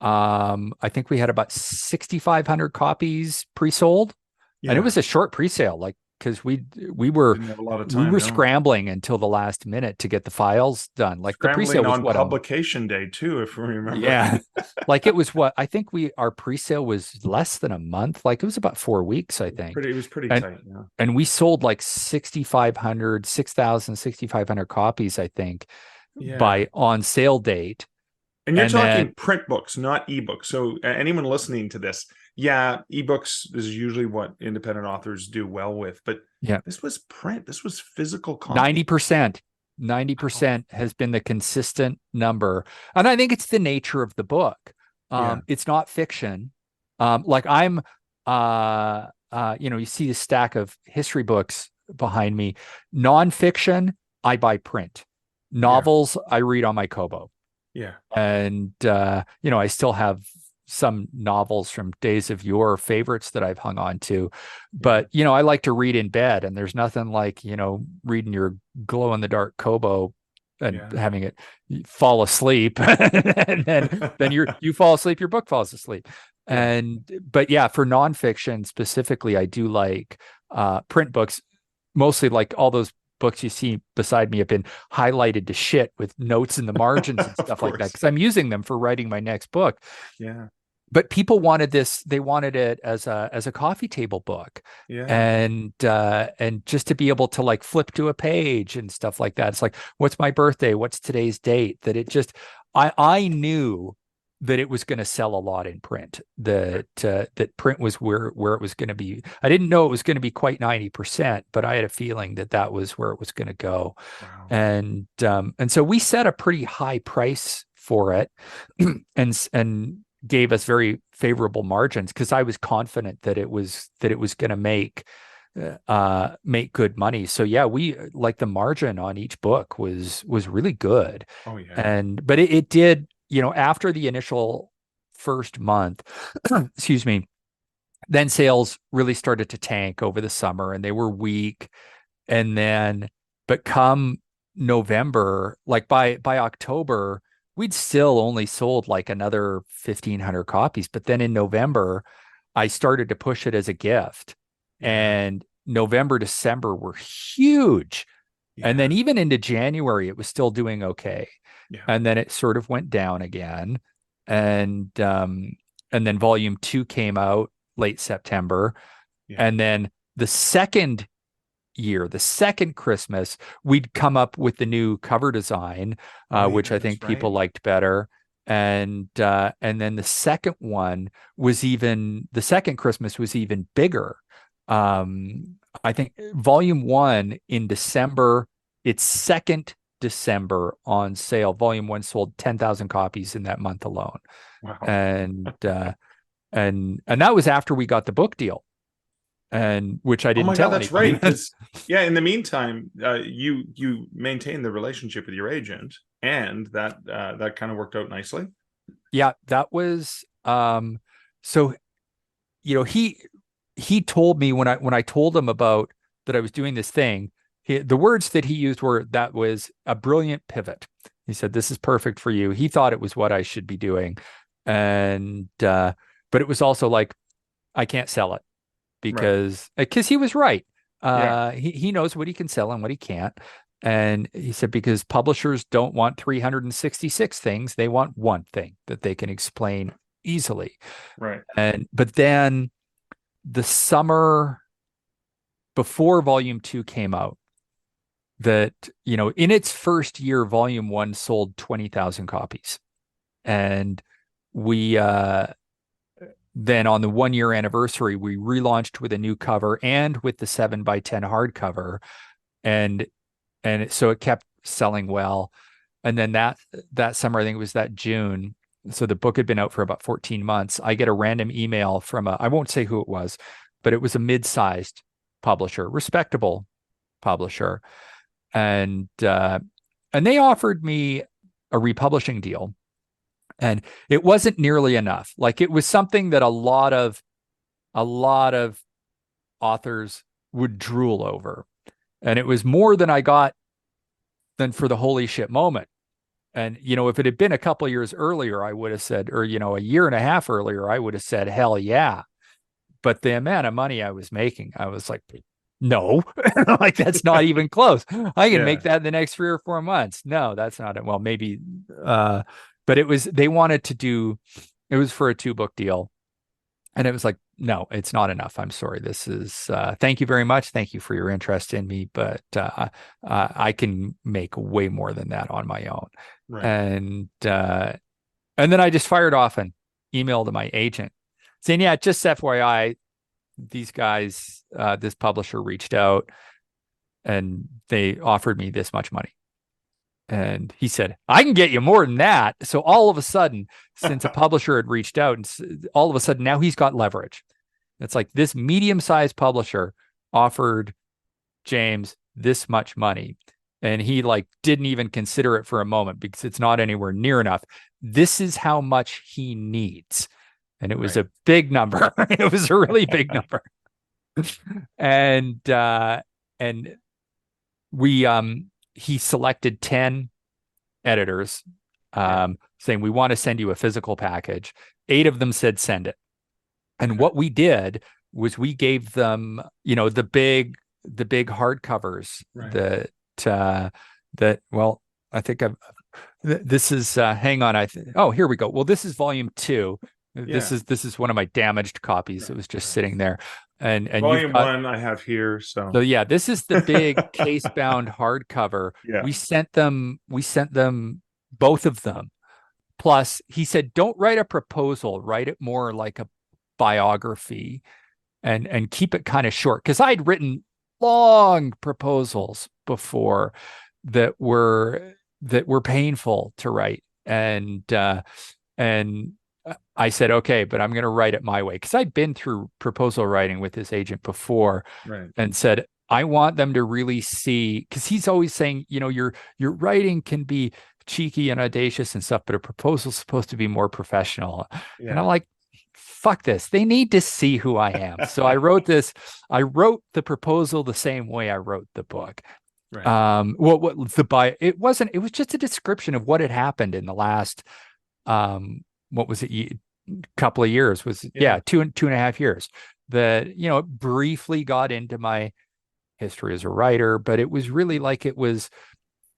I think we had about 6,500 copies pre-sold. Yeah. And it was a short pre-sale, like, because we were Didn't have a lot of time, scrambling until the last minute to get the files done. Like Scrambling the pre-sale was on what, publication day too, if we remember. Yeah. Like it was what I think our pre-sale was less than a month. Like it was about 4 weeks, I think. It was pretty tight. Yeah. And we sold like 6,500 copies, I think, by on sale date. And you're talking print books, not ebooks. So anyone listening to this, yeah, ebooks is usually what independent authors do well with, but yeah, this was print. This was physical copy. 90% has been the consistent number. And I think it's the nature of the book. It's not fiction. Like I'm, you see the stack of history books behind me. Nonfiction, I buy print. Novels, I read on my Kobo. Yeah. And, I still have some novels from days of yore, favorites that I've hung on to. But, I like to read in bed, and there's nothing like, reading your glow in the dark Kobo and having it fall asleep. And then you fall asleep, your book falls asleep. But yeah, for nonfiction specifically, I do like print books, mostly like all those books you see beside me have been highlighted to shit with notes in the margins and stuff like that, because I'm using them for writing my next book. Yeah. But people wanted this, they wanted it as a coffee table book. Yeah. And just to be able to like flip to a page and stuff like that. It's like, what's my birthday? What's today's date? That it just, I knew that it was going to sell a lot in print, that print was where it was going to be. I didn't know it was going to be quite 90%, but I had a feeling that that was where it was going to go. Wow. And so we set a pretty high price for it, and gave us very favorable margins, because I was confident that it was going to make good money. So yeah, we like the margin on each book was really good. Oh yeah. But it did, after the initial first month, excuse me, then sales really started to tank over the summer, and they were weak. And then, but come November, like by October, we'd still only sold like another 1,500 copies. But then in November, I started to push it as a gift. Yeah. And November, December were huge. Yeah. And then even into January, it was still doing okay. Yeah. And then it sort of went down again. And then volume 2 came out late September. Yeah. And then the second Christmas, we'd come up with the new cover design, which I think people liked better. And then the second Christmas was even bigger. I think volume 1 in December, its second December on sale, volume 1 sold 10,000 copies in that month alone. Wow. And that was after we got the book deal, and which I didn't tell that's anybody. right. 'Cause, yeah, in the meantime, you maintained the relationship with your agent, and that kind of worked out nicely. Yeah, that was so he told me when I told him about that I was doing this thing, the words that he used were, that was a brilliant pivot. He said, this is perfect for you. He thought it was what I should be doing. And but it was also like, I can't sell it, because he was right. He knows what he can sell and what he can't. And he said, because publishers don't want 366 things, they want one thing that they can explain easily. Right. But then the summer before volume 2 came out, that, in its first year, volume 1 sold 20,000 copies. And we, then on the 1-year anniversary, we relaunched with a new cover and with the 7x10 hardcover. And so it kept selling well. And then that summer, I think it was that June, so the book had been out for about 14 months. I get a random email from I won't say who it was, but it was a mid-sized publisher, respectable publisher. And they offered me a republishing deal. And it wasn't nearly enough. Like, it was something that a lot of authors would drool over. And it was more than I got than for the holy shit moment. And, if it had been a couple of years earlier, I would have said, or, a year and a half earlier, I would have said, hell yeah. But the amount of money I was making, I was like, no, like, that's not even close. I can make that in the next 3 or 4 months. No, that's not it. Well, maybe, but it was for a 2-book deal. And it was like, no, it's not enough. I'm sorry. This is, thank you very much. Thank you for your interest in me. But I can make way more than that on my own. Right. And then I just fired off an email to my agent saying, yeah, just FYI, these guys, this publisher reached out and they offered me this much money. And he said, I can get you more than that. So all of a sudden, since a publisher had reached out, and all of a sudden now he's got leverage. It's like, this medium-sized publisher offered James this much money. And he didn't even consider it for a moment, because it's not anywhere near enough. This is how much he needs. And it was a big number. It was a really big number. And we, he selected 10 editors, saying, we want to send you a physical package. 8 of them said, send it. And what we did was we gave them, the big hardcovers well, I think this is, hang on. Here we go. Well, this is volume 2. This is one of my damaged copies. It was just sitting there. And volume 1 I have here. So yeah, this is the big case bound hardcover. Yeah. We sent them both of them Plus, he said, don't write a proposal, write it more like a biography and keep it kind of short. Because I'd written long proposals before that were painful to write. And I said, okay, but I'm going to write it my way. Because I'd been through proposal writing with this agent before, Right. and said, I want them to really see, because he's always saying, your writing can be cheeky and audacious and stuff, but a proposal's supposed to be more professional. And I'm Yeah. like, fuck this. They need to see who I am. So I wrote the proposal the same way I wrote the book. Right. It was just a description of what had happened in the last, what was it? Couple of years was, Yeah. 2.5 years that, briefly got into my history as a writer, but it was really like it was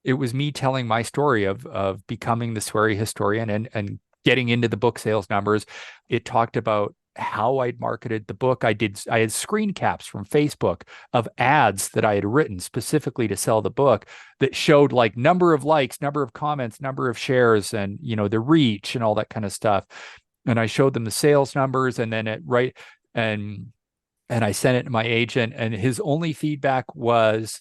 me telling my story of becoming the Sweary Historian and getting into the book sales numbers. It talked about how I'd marketed the book. I had screen caps from Facebook of ads that I had written specifically to sell the book that showed like number of likes, number of comments, number of shares, and the reach and all that kind of stuff. And I showed them the sales numbers, and then and I sent it to my agent, and his only feedback was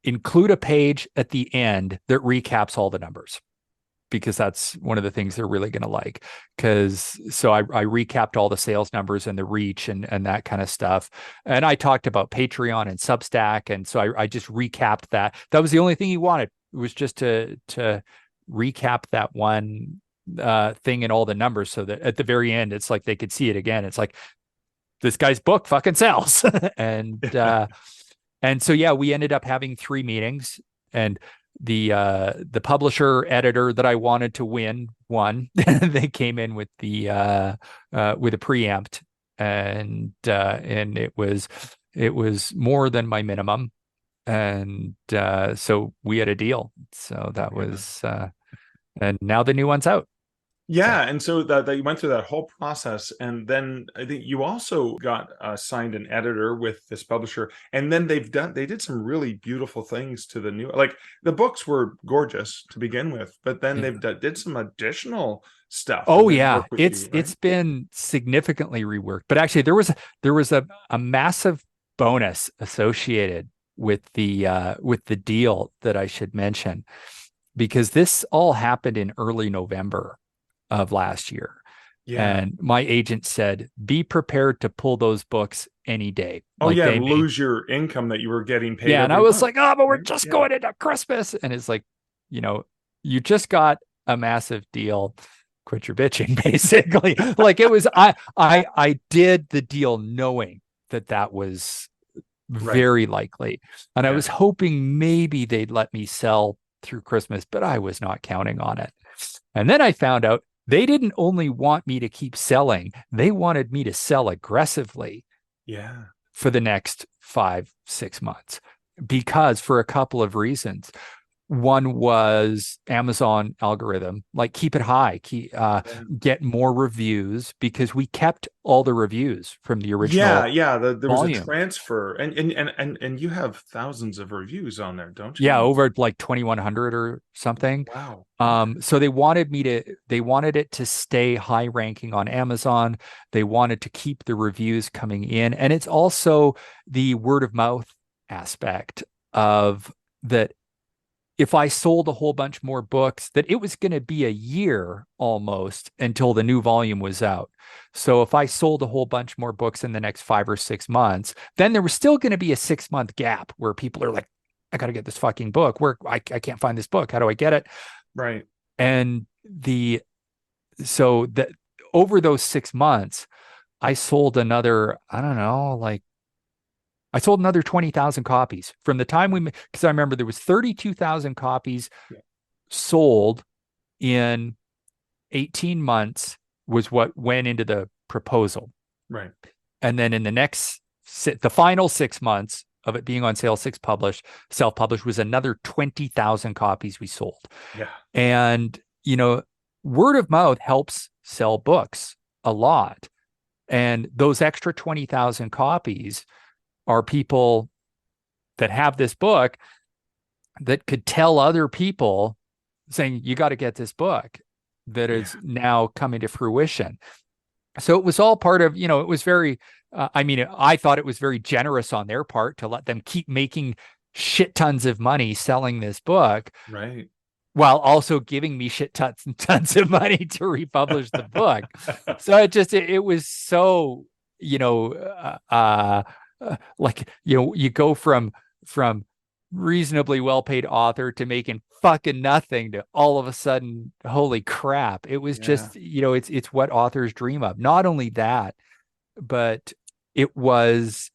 include a page at the end that recaps all the numbers, because that's one of the things they're really going to like. So I recapped all the sales numbers and the reach and that kind of stuff. And I talked about Patreon and Substack. And so I just recapped that. That was the only thing he wanted. It was just to recap that one thing and all the numbers, so that at the very end, it's like they could see it again. It's like, this guy's book fucking sells. and so, yeah, we ended up having 3 meetings, and the publisher editor that I wanted to win won. They came in with a preempt, and it was more than my minimum. And so we had a deal. So that was, and now the new one's out. Yeah, and so that you went through that whole process, and then I think you also got signed an editor with this publisher, and then they did some really beautiful things to the new, like the books were gorgeous to begin with, but then did some additional stuff. Oh and yeah, work with you, right? it's been significantly reworked. But actually, there was a massive bonus associated with the deal that I should mention, because this all happened in early November of last year. Yeah. And my agent said, be prepared to pull those books any day. Oh like yeah, they lose your income that you were getting paid. Yeah, and I every was month, like, oh, but we're right? just Yeah. going into Christmas. And it's like, you just got a massive deal. Quit your bitching, basically. Like it was, I did the deal knowing that was very likely. And I was hoping maybe they'd let me sell through Christmas, but I was not counting on it. And then I found out they didn't only want me to keep selling, they wanted me to sell aggressively for the next 5-6 months, because for a couple of reasons. One was Amazon algorithm, like keep it high, get more reviews, because we kept all the reviews from the original. There was volume. a transfer, and you have thousands of reviews on there, don't you? Yeah, over like 2,100 or something. Wow. So they wanted it to stay high ranking on Amazon. They wanted to keep the reviews coming in. And it's also the word of mouth aspect of that. If I sold a whole bunch more books, that it was going to be a year almost until the new volume was out. So if I sold a whole bunch more books in the next 5 or 6 months, then there was still going to be a 6-month gap where people are like, I got to get this fucking book. I can't find this book. How do I get it? Right. And over those 6 months, I sold another, I don't know, like I sold another 20,000 copies from the time because I remember there was 32,000 copies sold in 18 months was what went into the proposal. Right. And then in the final 6 months of it being on sale, self-published was another 20,000 copies we sold. Yeah. And, word of mouth helps sell books a lot. And those extra 20,000 copies are people that have this book that could tell other people, saying, you got to get this book. that Yeah. is now coming to fruition. So it was all part of, it was very, I mean, I thought it was very generous on their part to let them keep making shit tons of money selling this book Right. while also giving me shit tons and tons of money to republish the book. So it was so, like, you go from reasonably well-paid author to making fucking nothing to all of a sudden, holy crap. It was Yeah. just, it's what authors dream of. Not only that, but it was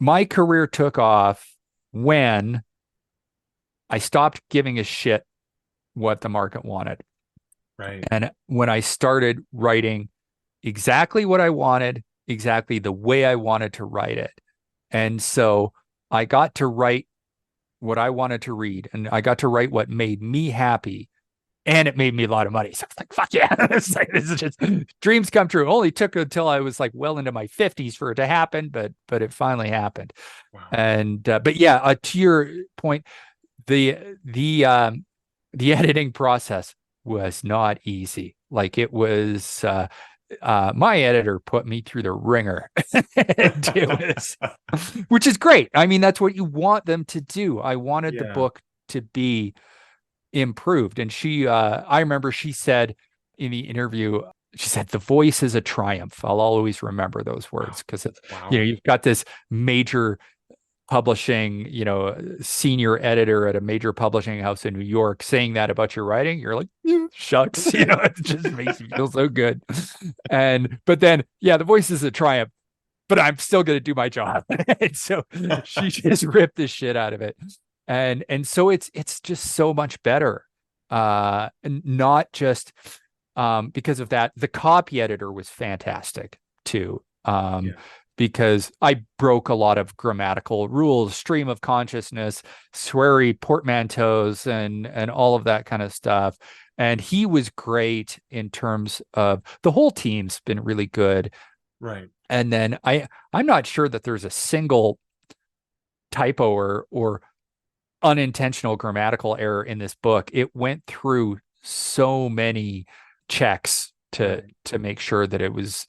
my career took off when I stopped giving a shit what the market wanted. Right. And when I started writing exactly what I wanted, exactly the way I wanted to write it. And so I got to write what I wanted to read, and I got to write what made me happy, and it made me a lot of money. So it's like, fuck yeah. It's like, this is just dreams come true. It only took until I was like well into my 50s for it to happen, but it finally happened. Wow. And but yeah, to your point, the editing process was not easy. Like it was my editor put me through the ringer. Which is great. I mean, that's what you want them to do. I wanted the Yeah. book to be improved. And I remember she said in the interview, she said, the voice is a triumph. I'll always remember those words because Wow. you've got this major publishing, senior editor at a major publishing house in New York saying that about your writing. You're like, shucks, it just makes you feel so good. But then, yeah, the voice is a triumph, but I'm still going to do my job. And so she just ripped the shit out of it. And so it's just so much better. And not just because of that. The copy editor was fantastic too. Because I broke a lot of grammatical rules, stream of consciousness, Sweary portmanteaus, and all of that kind of stuff. And he was great in terms of the whole team's been really good. Right. And then I'm not sure that there's a single typo or unintentional grammatical error in this book. It went through so many checks to make sure that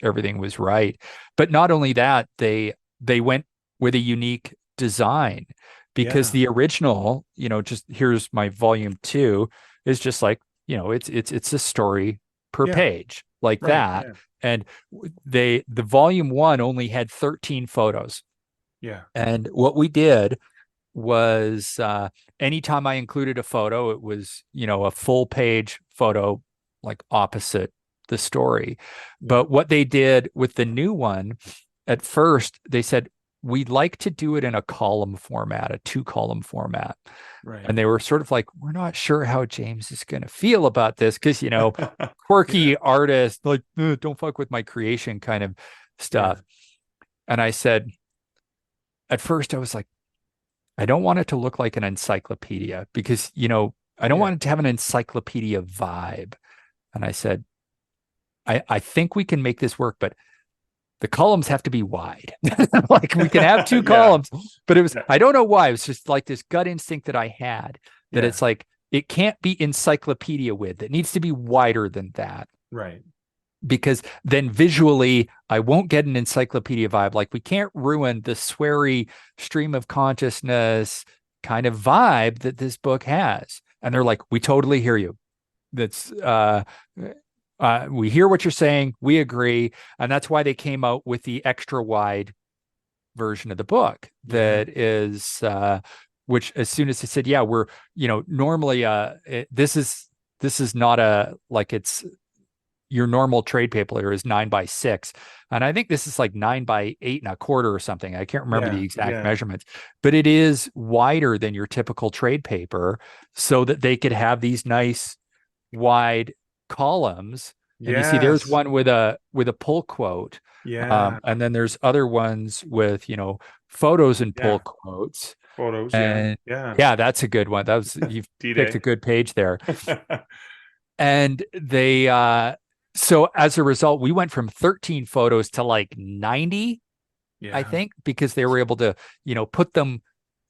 everything was right. But not only that, they went with a unique design, because the original, just here's my volume 2 is just like, it's a story per page like that. And the volume 1 only had 13 photos. Yeah. And what we did was anytime I included a photo, it was, a full page photo, like opposite the story. But what they did with the new one, at first they said, we'd like to do it in a column format, a 2-column format. Right. And they were sort of like, we're not sure how James is going to feel about this, because, quirky artist, like, don't fuck with my creation kind of stuff. And I said, at first I was like, I don't want it to look like an encyclopedia, because, I don't want it to have an encyclopedia vibe. And I said, I think we can make this work, but the columns have to be wide. Like, we can have 2 columns, but it was, I don't know why. It was just like this gut instinct that I had that it's like, it can't be encyclopedia width. It needs to be wider than that. Right. Because then visually, I won't get an encyclopedia vibe. Like, we can't ruin the Sweary stream of consciousness kind of vibe that this book has. And they're like, we totally hear you. That's, we hear what you're saying. We agree. And that's why they came out with the extra wide version of the book that is, which as soon as they said, we're, normally, this is not like it's your normal trade paper is 9x6. And I think this is like 9x8 1/4 or something. I can't remember the exact measurements, but it is wider than your typical trade paper, so that they could have these nice wide columns. And you see there's one with a pull quote. And then there's other ones with, photos and pull quotes. Photos. And that's a good one. That was, you've picked a good page there. And they, so as a result, we went from 13 photos to like 90, I think, because they were able to, put them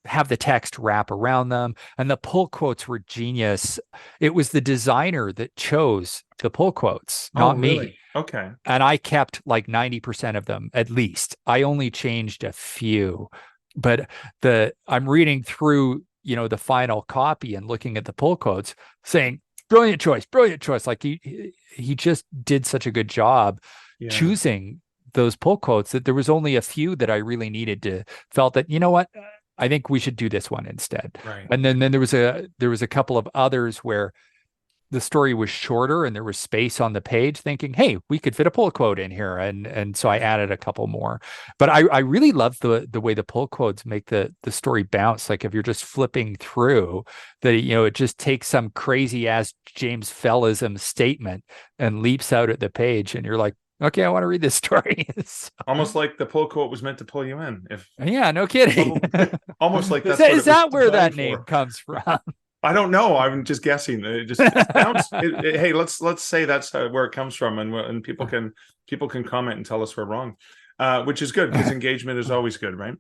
have the text wrap around them. And the pull quotes were genius. It was the designer that chose the pull quotes, Oh, not really? me. Okay. And I kept like 90% of them at least. I only changed a few. But I'm reading through, the final copy and looking at the pull quotes saying, brilliant choice, brilliant choice. Like he just did such a good job Yeah. choosing those pull quotes that there was only a few that I really needed to felt that, you know what, I think we should do this one instead. Right. And then there was a couple of others where the story was shorter and there was space on the page thinking, hey, we could fit a pull quote in here. And so I added a couple more. But I really love the way the pull quotes make the story bounce. Like if you're just flipping through that, it just takes some crazy ass James Fellism statement and leaps out at the page. And you're like, okay, I want to read this story. So, Almost like the pull quote was meant to pull you in. If yeah, no kidding. almost like that's Is that where that designed name for. comes from? I don't know. I'm just guessing. It just sounds. Hey, let's say that's where it comes from, and people can comment and tell us we're wrong, which is good because engagement is always good, right?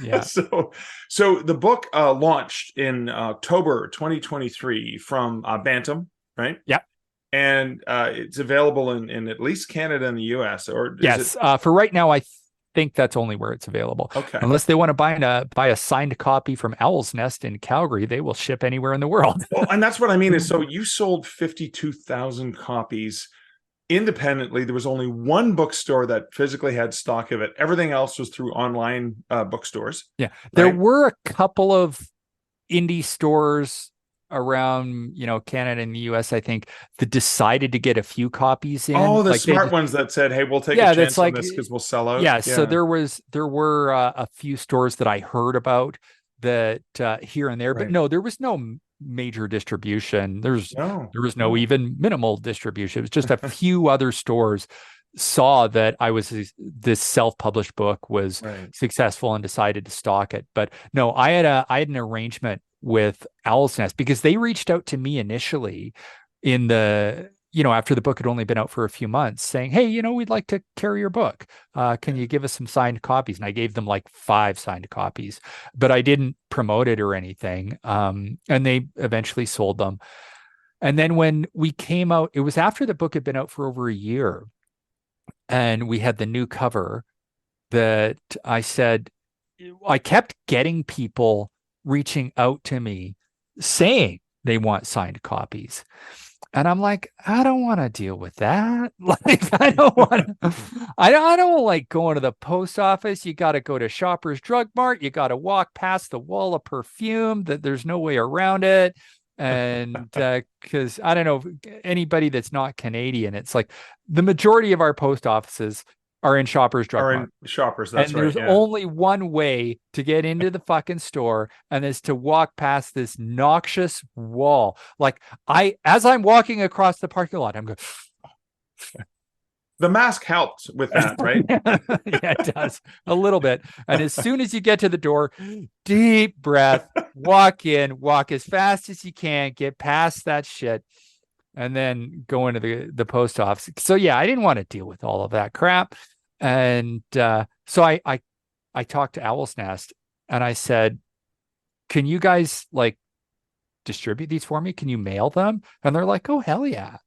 Yeah. So the book launched in October 2023 from Bantam, right? Yeah. And it's available in at least Canada and the US, or yes. For right now, I think that's only where it's available. Okay. Unless they want to buy a signed copy from Owl's Nest in Calgary, they will ship anywhere in the world. Well, and that's what I mean is, so you sold 52,000 copies independently. There was only one bookstore that physically had stock of it. Everything else was through online bookstores. Yeah. There right? were a couple of indie stores around, Canada and the US, I think, that decided to get a few copies in. Oh, the like smart ones that said, hey, we'll take a that's chance on like, this because we'll sell out. yeah. So there were a few stores that I heard about that here and there, but Right. no, there was no major distribution. There was no even minimal distribution. It was just a few other stores saw that I was this self-published book was successful and decided to stock it. But no, I had an arrangement with Owl's Nest because they reached out to me initially in the after the book had only been out for a few months saying, hey, we'd like to carry your book. Can you give us some signed copies? And I gave them like 5 signed copies, but I didn't promote it or anything. And they eventually sold them. And then when we came out, it was after the book had been out for over a year and we had the new cover that I said, I kept getting people reaching out to me saying they want signed copies. And I'm like, I don't want to deal with that. Like, I don't want to, I don't like going to the post office. You got to go to Shoppers Drug Mart. You got to walk past the wall of perfume that there's no way around it. And because I don't know, anybody that's not Canadian, it's like the majority of our post offices are in Shoppers Drug Mart. Shoppers, that's and there's only one way to get into the fucking store, and is to walk past this noxious wall. Like as I'm walking across the parking lot, I'm going. The mask helped with that, right? Yeah, it does a little bit. And as soon as you get to the door, deep breath, walk in, walk as fast as you can, get past that shit, and then go into the post office. So yeah, I didn't want to deal with all of that crap. And so I talked to Owl's Nest and I said, can you guys like distribute these for me? Can you mail them? And they're like, oh, hell yeah.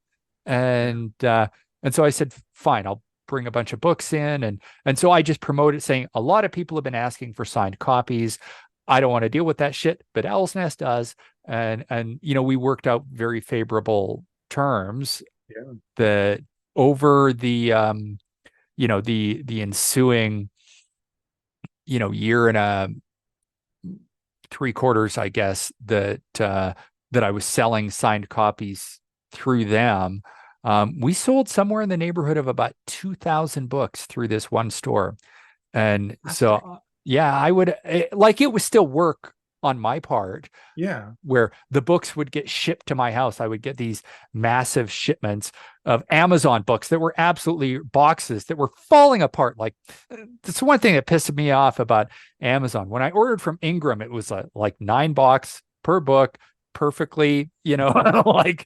And so I said, fine, I'll bring a bunch of books in. And so I just promoted saying a lot of people have been asking for signed copies. I don't want to deal with that shit, but Owl's Nest does. And we worked out very favorable terms that over the the ensuing year and 3/4, I guess, that I was selling signed copies through them. We sold somewhere in the neighborhood of about 2,000 books through this one store. And so yeah, I would like, it was still work on my part. Yeah. Where the books would get shipped to my house. I would get these massive shipments of Amazon books that were absolutely boxes that were falling apart. Like, that's one thing that pissed me off about Amazon. When I ordered from Ingram, it was like $9 per book, perfectly, like,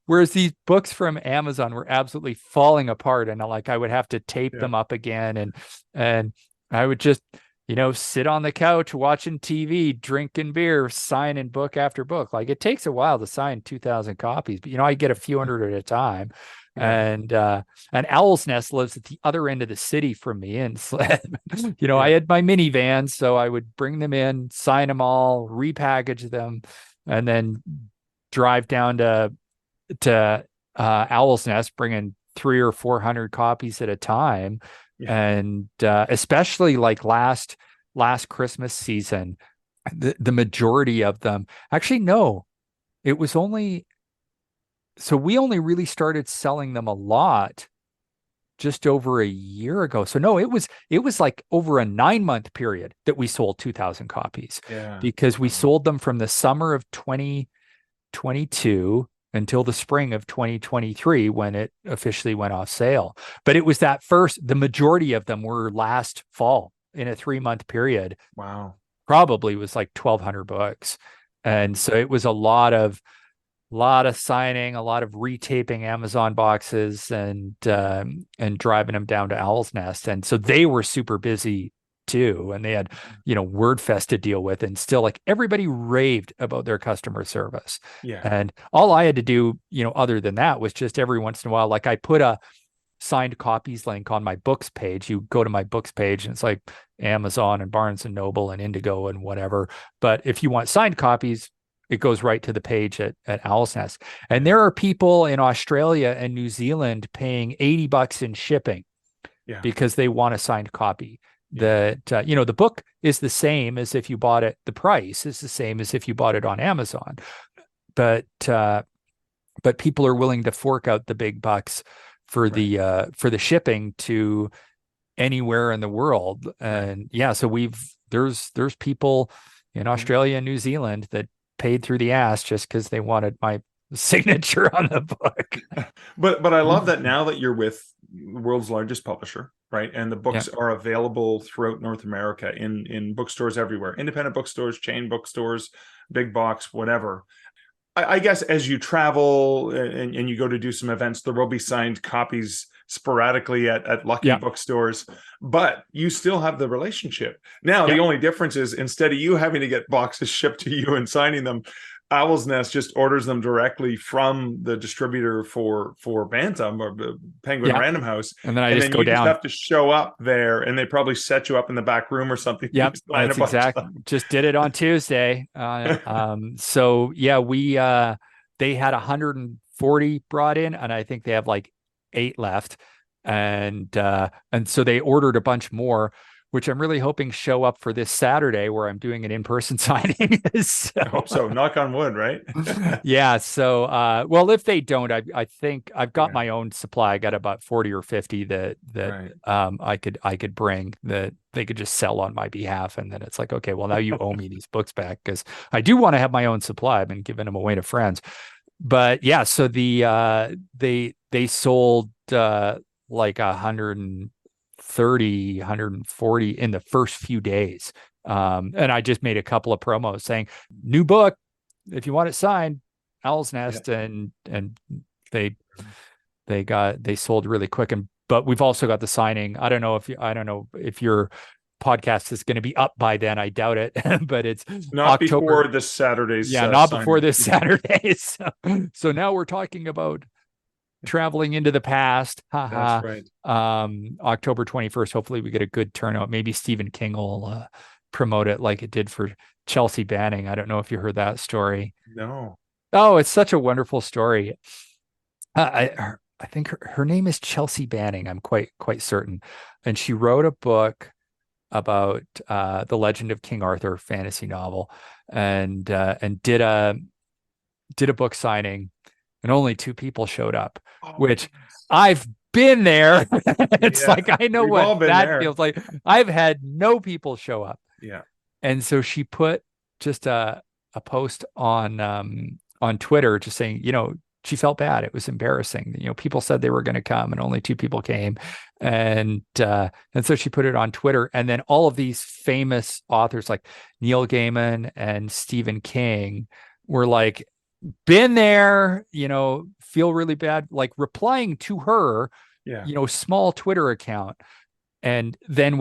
whereas these books from Amazon were absolutely falling apart. And I would have to tape them up again. And I would just, sit on the couch watching TV, drinking beer, signing book after book. Like, it takes a while to sign 2,000 copies, but I get a few hundred at a time. Yeah. And Owl's Nest lives at the other end of the city from me. And so, I Yeah. had my minivan, so I would bring them in, sign them all, repackage them, and then drive down to Owl's Nest, bringing 300 or 400 copies at a time. Yeah. And especially like last Christmas season, the majority of them, actually, no, it was only, so we only really started selling them a lot just over a year ago. So no, it was like over a 9-month period that we sold 2,000 copies, Yeah. because we sold them from the summer of 2022 until the spring of 2023, when it officially went off sale. But it was the majority of them were last fall in a 3-month period. Wow. Probably was like 1,200 books. And so it was a lot of signing, a lot of retaping Amazon boxes, and driving them down to Owl's Nest. And so they were super busy too, and they had WordFest to deal with, and still, like, everybody raved about their customer service. Yeah. And all I had to do, other than that, was just every once in a while, like, I put a signed copies link on my books page. You go to my books page, and it's like Amazon and Barnes and Noble and Indigo and whatever. But if you want signed copies, it goes right to the page at Owl's Nest. And there are people in Australia and New Zealand paying $80 in shipping because they want a signed copy. That the book is the same as if you bought it. The price is the same as if you bought it on Amazon, but people are willing to fork out the big bucks for the shipping to anywhere in the world. And so there's people in Australia and New Zealand that paid through the ass just because they wanted my signature on the book. But I love that now that you're with the world's largest publisher, right? And the books are available throughout North America in bookstores everywhere, independent bookstores, chain bookstores, big box, whatever. I guess as you travel and you go to do some events, there will be signed copies sporadically at lucky bookstores, but you still have the relationship. Now, the only difference is, instead of you having to get boxes shipped to you and signing them, Owl's Nest just orders them directly from the distributor for Bantam or Penguin Random House. And then I just go down. Just have to show up there, and they probably set you up in the back room or something. Yep, that's exactly. Just did it on Tuesday. So they had 140 brought in, and I think they have like 8 left. And so they ordered a bunch more, which I'm really hoping show up for this Saturday, where I'm doing an in-person signing. I hope so. Knock on wood, right? Yeah. So, well, if they don't, I think I've got my own supply. I got about 40 or 50 that I could bring, that they could just sell on my behalf. And then it's like, okay, well, now you owe me these books back, because I do want to have my own supply. I've been giving them away to friends. But yeah, so they sold like 130, 140 in the first few days. And I just made a couple of promos saying, new book, if you want it signed, Owl's Nest. And they sold really quick. But we've also got the signing. I don't know if your podcast is going to be up by then. I doubt it, but it's not October, before this Saturday's. Not before this Saturday. So now we're talking about traveling into the past. That's right. October 21st. Hopefully we get a good turnout. Maybe Stephen King will promote it like it did for Chelsea Banning. I don't know if you heard that story. No. Oh, it's such a wonderful story. I think her name is Chelsea Banning. I'm quite certain. And she wrote a book about the Legend of King Arthur fantasy novel, and did a book signing, and only 2 people showed up, which I've been there. It's like, I know what that feels like. I've had no people show up. Yeah. And so she put just a post on Twitter, just saying, she felt bad. It was embarrassing. People said they were going to come, and only 2 people came. And so she put it on Twitter. And then all of these famous authors like Neil Gaiman and Stephen King were like, been there, feel really bad, like replying to her, small Twitter account. And then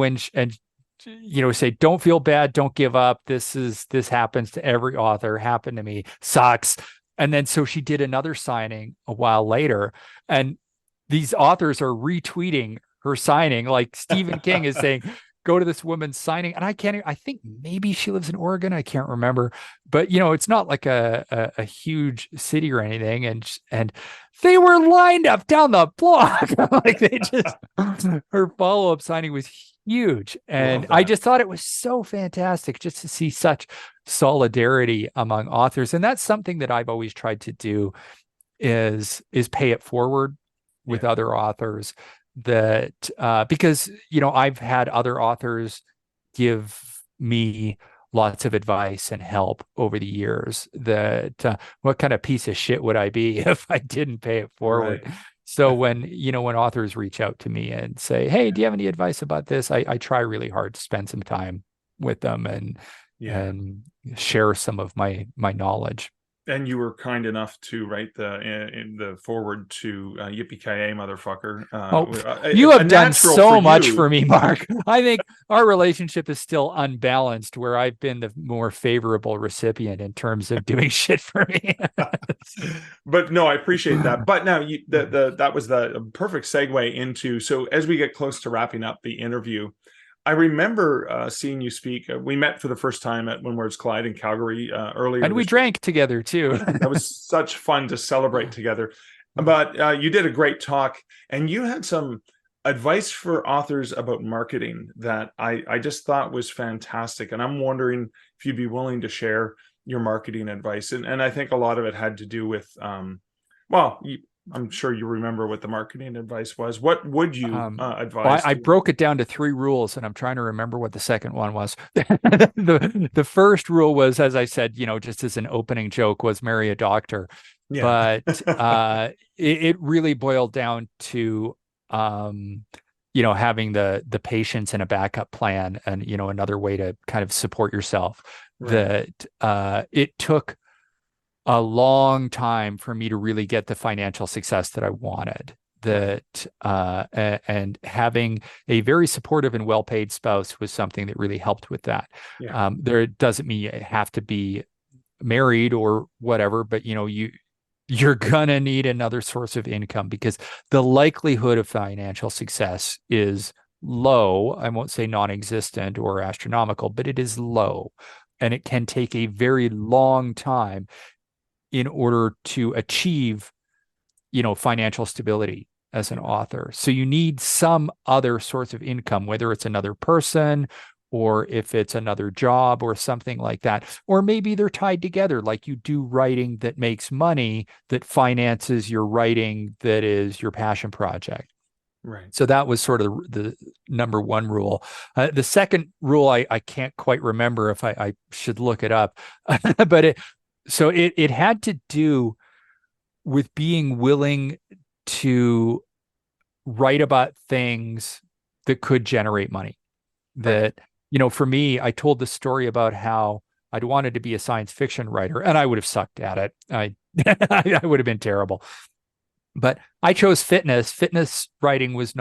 say, don't feel bad, don't give up. This happens to every author, happened to me, sucks. And then so she did another signing a while later, and these authors are retweeting her signing. Like Stephen King is saying, go to this woman's signing. And I think maybe she lives in Oregon. I can't remember, but it's not like a huge city or anything. And they were lined up down the block. Like they just, her follow-up signing was huge. And I just thought it was so fantastic just to see such solidarity among authors. And that's something that I've always tried to do is pay it forward with other authors, that because I've had other authors give me lots of advice and help over the years, that what kind of piece of shit would I be if I didn't pay it forward. Right. So when authors reach out to me and say, hey, do you have any advice about this, I try really hard to spend some time with them and share some of my knowledge. And you were kind enough to write the forward to Yippee-ki-yay, motherfucker. You have done so much for me, Mark. I think our relationship is still unbalanced, where I've been the more favorable recipient in terms of doing shit for me. But no, I appreciate that. But now that was the perfect segue into, so as we get close to wrapping up the interview, I remember seeing you speak. We met for the first time at When Words Collide in Calgary earlier. And we drank together too. That was such fun to celebrate together. But you did a great talk, and you had some advice for authors about marketing that I just thought was fantastic. And I'm wondering if you'd be willing to share your marketing advice. And I think a lot of it had to do with, I'm sure you remember what the marketing advice was. What would you advise? I broke it down to 3 rules, and I'm trying to remember what the second one was. The first rule was, as I said, just as an opening joke, was marry a doctor. Yeah. But it really boiled down to having the patience and a backup plan, and another way to kind of support yourself. Right. That it took a long time for me to really get the financial success that I wanted. That and having a very supportive and well-paid spouse was something that really helped with that. Yeah. There doesn't mean you have to be married or whatever, but you're gonna need another source of income, because the likelihood of financial success is low. I won't say non-existent or astronomical, but it is low, and it can take a very long time in order to achieve, financial stability as an author. So you need some other source of income, whether it's another person, or if it's another job or something like that. Or maybe they're tied together, like you do writing that makes money, that finances your writing that is your passion project. Right. So that was sort of the number one rule. The second rule, I can't quite remember, if I should look it up, but it had to do with being willing to write about things that could generate money. That, for me, I told the story about how I'd wanted to be a science fiction writer, and I would have sucked at it. I would have been terrible. But I chose fitness. Fitness writing was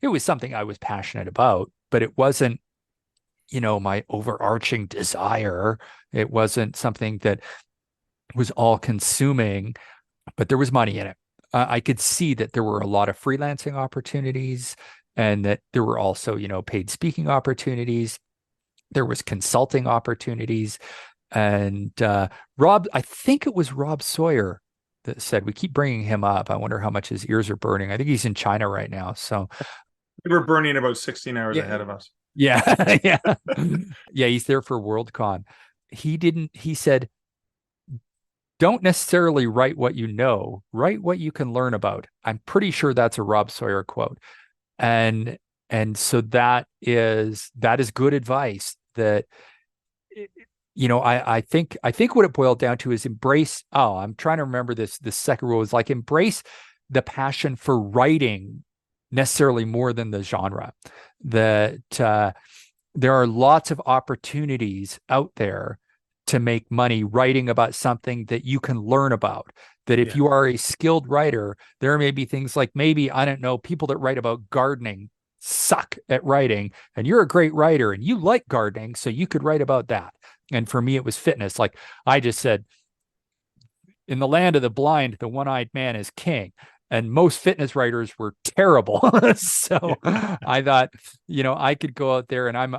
it was something I was passionate about, but it wasn't, my overarching desire. It wasn't something that was all consuming, but there was money in it. I could see that there were a lot of freelancing opportunities, and that there were also, paid speaking opportunities. There was consulting opportunities. And I think it was Rob Sawyer that said, we keep bringing him up. I wonder how much his ears are burning. I think he's in China right now. So we're burning about 16 hours ahead of us. Yeah. Yeah. Yeah. He's there for Worldcon. He said, don't necessarily write what you know, write what you can learn about. I'm pretty sure that's a Rob Sawyer quote. And so that is good advice. That, I think what it boiled down to is embrace. Oh, I'm trying to remember this. The second rule is like, embrace the passion for writing necessarily more than the genre. That there are lots of opportunities out there to make money writing about something that you can learn about. That if you are a skilled writer, there may be things like, maybe, I don't know, people that write about gardening suck at writing and you're a great writer and you like gardening, so you could write about that. And for me, it was fitness. Like I just said, in the land of the blind, the one-eyed man is king. And most fitness writers were terrible. So I thought, I could go out there and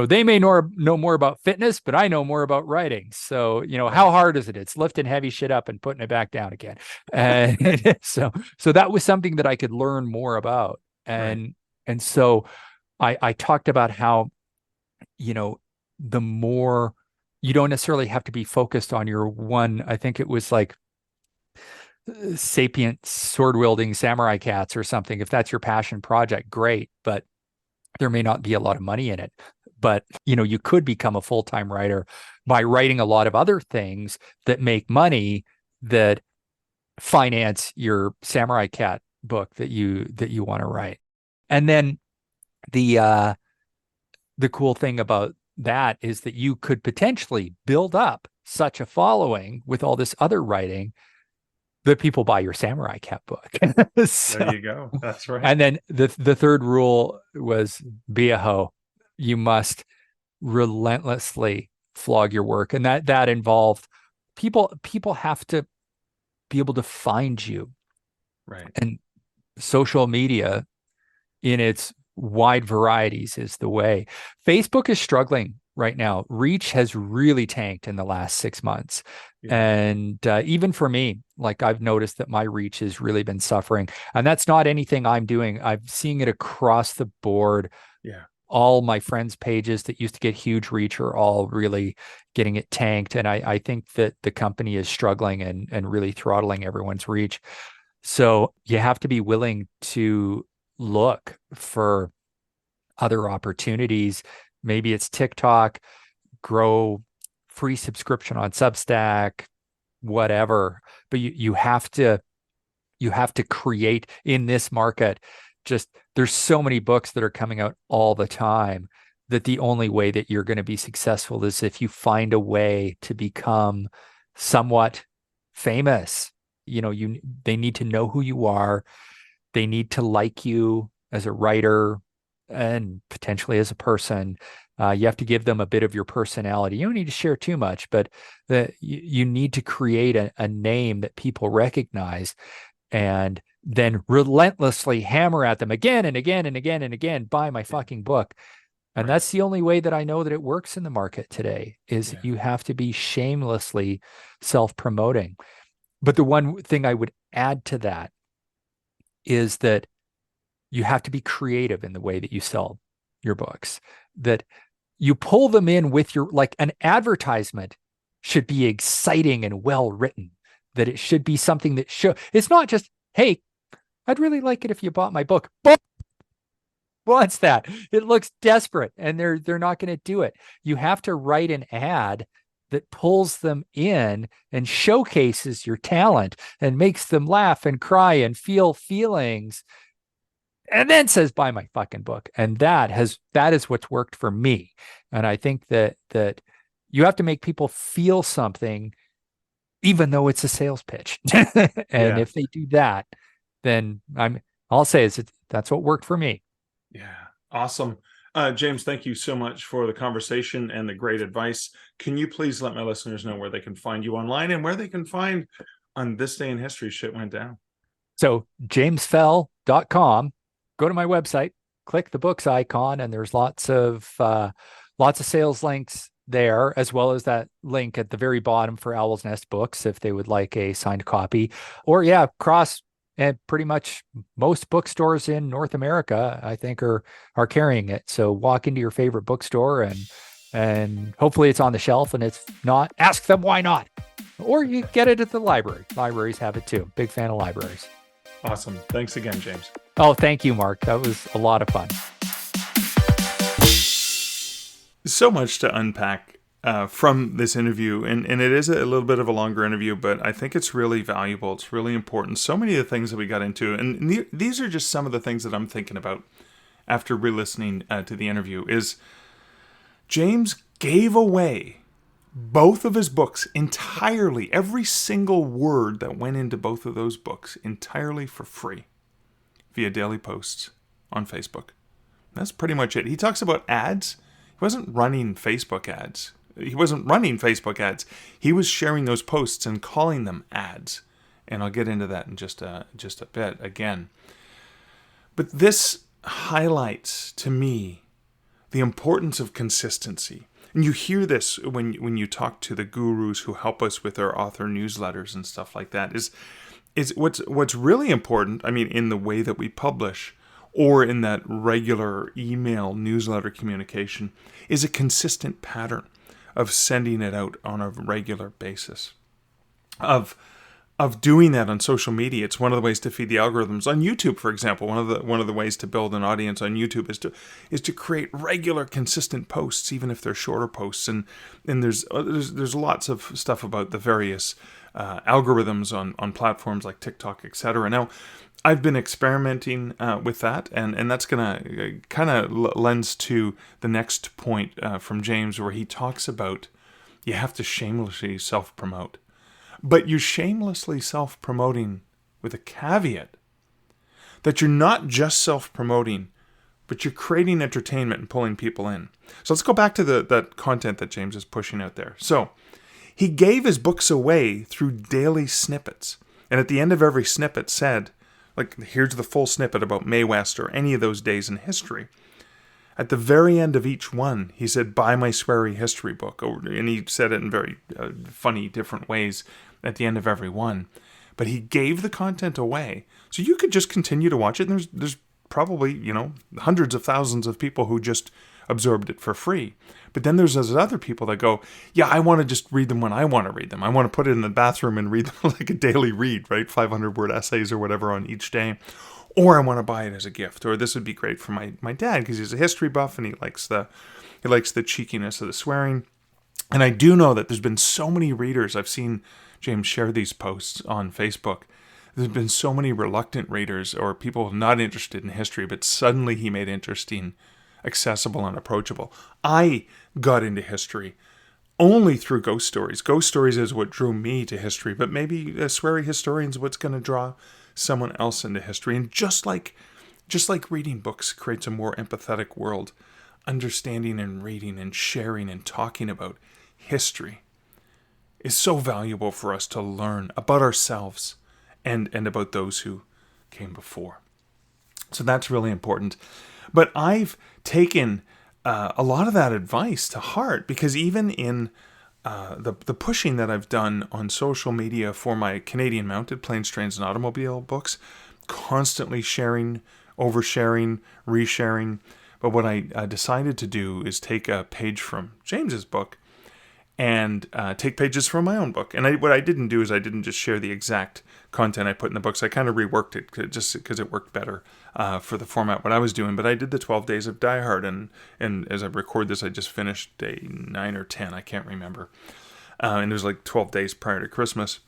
they may know more about fitness, but I know more about writing. So, how hard is it? It's lifting heavy shit up and putting it back down again. And so that was something that I could learn more about. And so I talked about how, the more you don't necessarily have to be focused on your one, I think it was like sapient sword wielding samurai cats or something. If that's your passion project, great, but there may not be a lot of money in it. But you could become a full-time writer by writing a lot of other things that make money that finance your samurai cat book that you want to write. And then the cool thing about that is that you could potentially build up such a following with all this other writing that people buy your samurai cat book. So, there you go. That's right. And then the third rule was be a hoe. You must relentlessly flog your work. And that involved people have to be able to find you. Right. And social media in its wide varieties is the way. Facebook is struggling right now. Reach has really tanked in the last 6 months. Yeah. And even for me, like I've noticed that my reach has really been suffering. And that's not anything I'm doing. I'm seeing it across the board. Yeah. All my friends' pages that used to get huge reach are all really getting it tanked. And I think that the company is struggling and really throttling everyone's reach. So you have to be willing to look for other opportunities. Maybe it's TikTok, grow free subscription on Substack, whatever. But you have to create in this market. Just there's so many books that are coming out all the time that the only way that you're going to be successful is if you find a way to become somewhat famous. They need to know who you are. They need to like you as a writer and potentially as a person. You have to give them a bit of your personality. You don't need to share too much, but you need to create a name that people recognize and then relentlessly hammer at them again and again and again and again, buy my fucking book. And that's the only way that I know that it works in the market today is you have to be shamelessly self-promoting. But the one thing I would add to that is that you have to be creative in the way that you sell your books, that you pull them in with like an advertisement should be exciting and well written, that it should be something that it's not just, hey, I'd really like it if you bought my book. Boom! Wants that. It looks desperate and they're not going to do it. You have to write an ad that pulls them in and showcases your talent and makes them laugh and cry and feel feelings and then says, buy my fucking book. And that is what's worked for me. And I think that you have to make people feel something, even though it's a sales pitch. And if they do that, then I'll say that's what worked for me. Yeah. Awesome. James, thank you so much for the conversation and the great advice. Can you please let my listeners know where they can find you online and where they can find On This Day in History Shit Went Down? So jamesfell.com, go to my website, click the books icon, and there's lots of sales links there, as well as that link at the very bottom for Owl's Nest books if they would like a signed copy. Or cross and pretty much most bookstores in North America, I think, are carrying it. So walk into your favorite bookstore and hopefully it's on the shelf, and it's not, ask them why not. Or you get it at the library. Libraries have it too. Big fan of libraries. Awesome. Thanks again, James. Oh, thank you, Mark. That was a lot of fun. So much to unpack from this interview, and it is a little bit of a longer interview, but I think it's really valuable. It's really important. So many of the things that we got into, and these are just some of the things that I'm thinking about after re-listening to the interview, is James gave away both of his books entirely, every single word that went into both of those books entirely for free via daily posts on Facebook. That's pretty much it. He talks about ads. He wasn't running Facebook ads. He wasn't running Facebook ads. He was sharing those posts and calling them ads. And I'll get into that in just a bit again. But this highlights to me the importance of consistency. And you hear this when you talk to the gurus who help us with our author newsletters and stuff like that, is what's really important, I mean, in the way that we publish or in that regular email newsletter communication, is a consistent pattern of sending it out on a regular basis. Of doing that on social media. It's one of the ways to feed the algorithms. On YouTube, for example, one of the ways to build an audience on YouTube is to create regular, consistent posts, even if they're shorter posts. And there's lots of stuff about the various algorithms on platforms like TikTok, etc. Now, I've been experimenting with that, and that's going to kind of lends to the next point from James, where he talks about you have to shamelessly self-promote. But you're shamelessly self-promoting with a caveat that you're not just self-promoting, but you're creating entertainment and pulling people in. So let's go back to that content that James is pushing out there. So he gave his books away through daily snippets. And at the end of every snippet said, like, here's the full snippet about Mae West or any of those days in history. At the very end of each one, he said, buy my Sweary History book. And he said it in very funny, different ways at the end of every one. But he gave the content away. So you could just continue to watch it. And there's probably, hundreds of thousands of people who just absorbed it for free. But then there's those other people that go, yeah, I want to just read them when I want to read them. I want to put it in the bathroom and read them like a daily read, right? 500-word essays or whatever on each day. Or I want to buy it as a gift. Or this would be great for my dad because he's a history buff and he likes the cheekiness of the swearing. And I do know that there's been so many readers. I've seen James share these posts on Facebook. There's been so many reluctant readers or people not interested in history, but suddenly he made interesting, accessible, and approachable. I got into history only through ghost stories. Ghost stories is what drew me to history, but maybe Sweary Historian is what's going to draw someone else into history. And just like reading books creates a more empathetic world, understanding and reading and sharing and talking about history is so valuable for us to learn about ourselves and about those who came before. So that's really important. But I've taken a lot of that advice to heart, because even in the pushing that I've done on social media for my Canadian Mounted Planes, Trains, and Automobile books, constantly sharing, oversharing, resharing. But what I decided to do is take a page from James's book and take pages from my own book. And what I didn't do is I didn't just share the exact content I put in the books. I kind of reworked it just because it worked better for the format what I was doing. But I did the 12 days of Die Hard, and as I record this, I just finished day 9 or 10. I can't remember. And it was like 12 days prior to Christmas.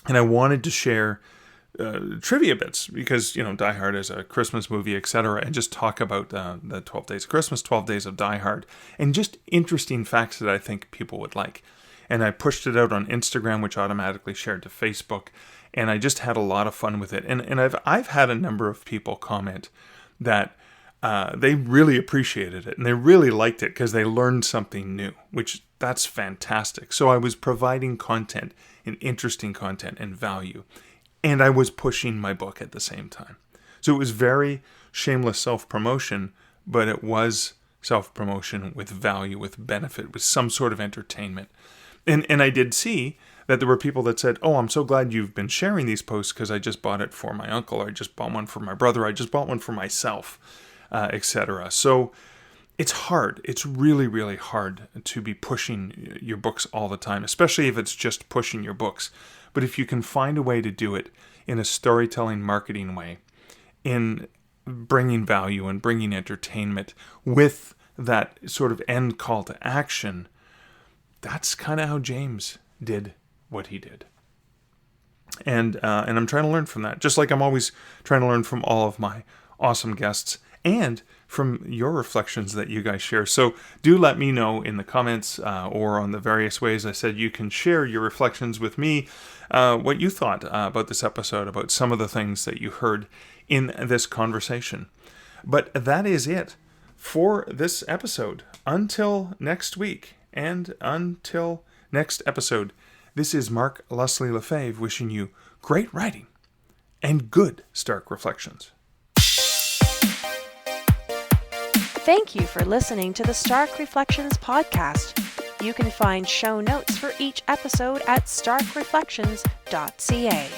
And I wanted to share trivia bits because, Die Hard is a Christmas movie, etc., and just talk about the 12 days of Christmas, 12 days of Die Hard, and just interesting facts that I think people would like. And I pushed it out on Instagram, which automatically shared to Facebook, and I just had a lot of fun with it. And I've had a number of people comment that they really appreciated it and they really liked it because they learned something new, which that's fantastic. So I was providing content and interesting content and value. And I was pushing my book at the same time. So it was very shameless self-promotion, but it was self-promotion with value, with benefit, with some sort of entertainment. And I did see that there were people that said, oh, I'm so glad you've been sharing these posts because I just bought it for my uncle, or I just bought one for my brother, I just bought one for myself, etc. So it's hard. It's really, really hard to be pushing your books all the time, especially if it's just pushing your books. But if you can find a way to do it in a storytelling, marketing way, in bringing value and bringing entertainment with that sort of end call to action, that's kind of how James did what he did. And I'm trying to learn from that, just like I'm always trying to learn from all of my awesome guests and from your reflections that you guys share. So do let me know in the comments or on the various ways I said you can share your reflections with me, what you thought about this episode, about some of the things that you heard in this conversation. But that is it for this episode. Until next week and until next episode, this is Mark Leslie Lefebvre wishing you great writing and good Stark Reflections. Thank you for listening to the Stark Reflections podcast. You can find show notes for each episode at starkreflections.ca.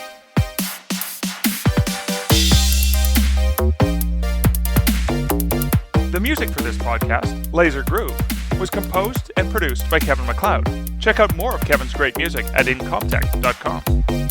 The music for this podcast, Laser Groove, was composed and produced by Kevin MacLeod. Check out more of Kevin's great music at incomptech.com.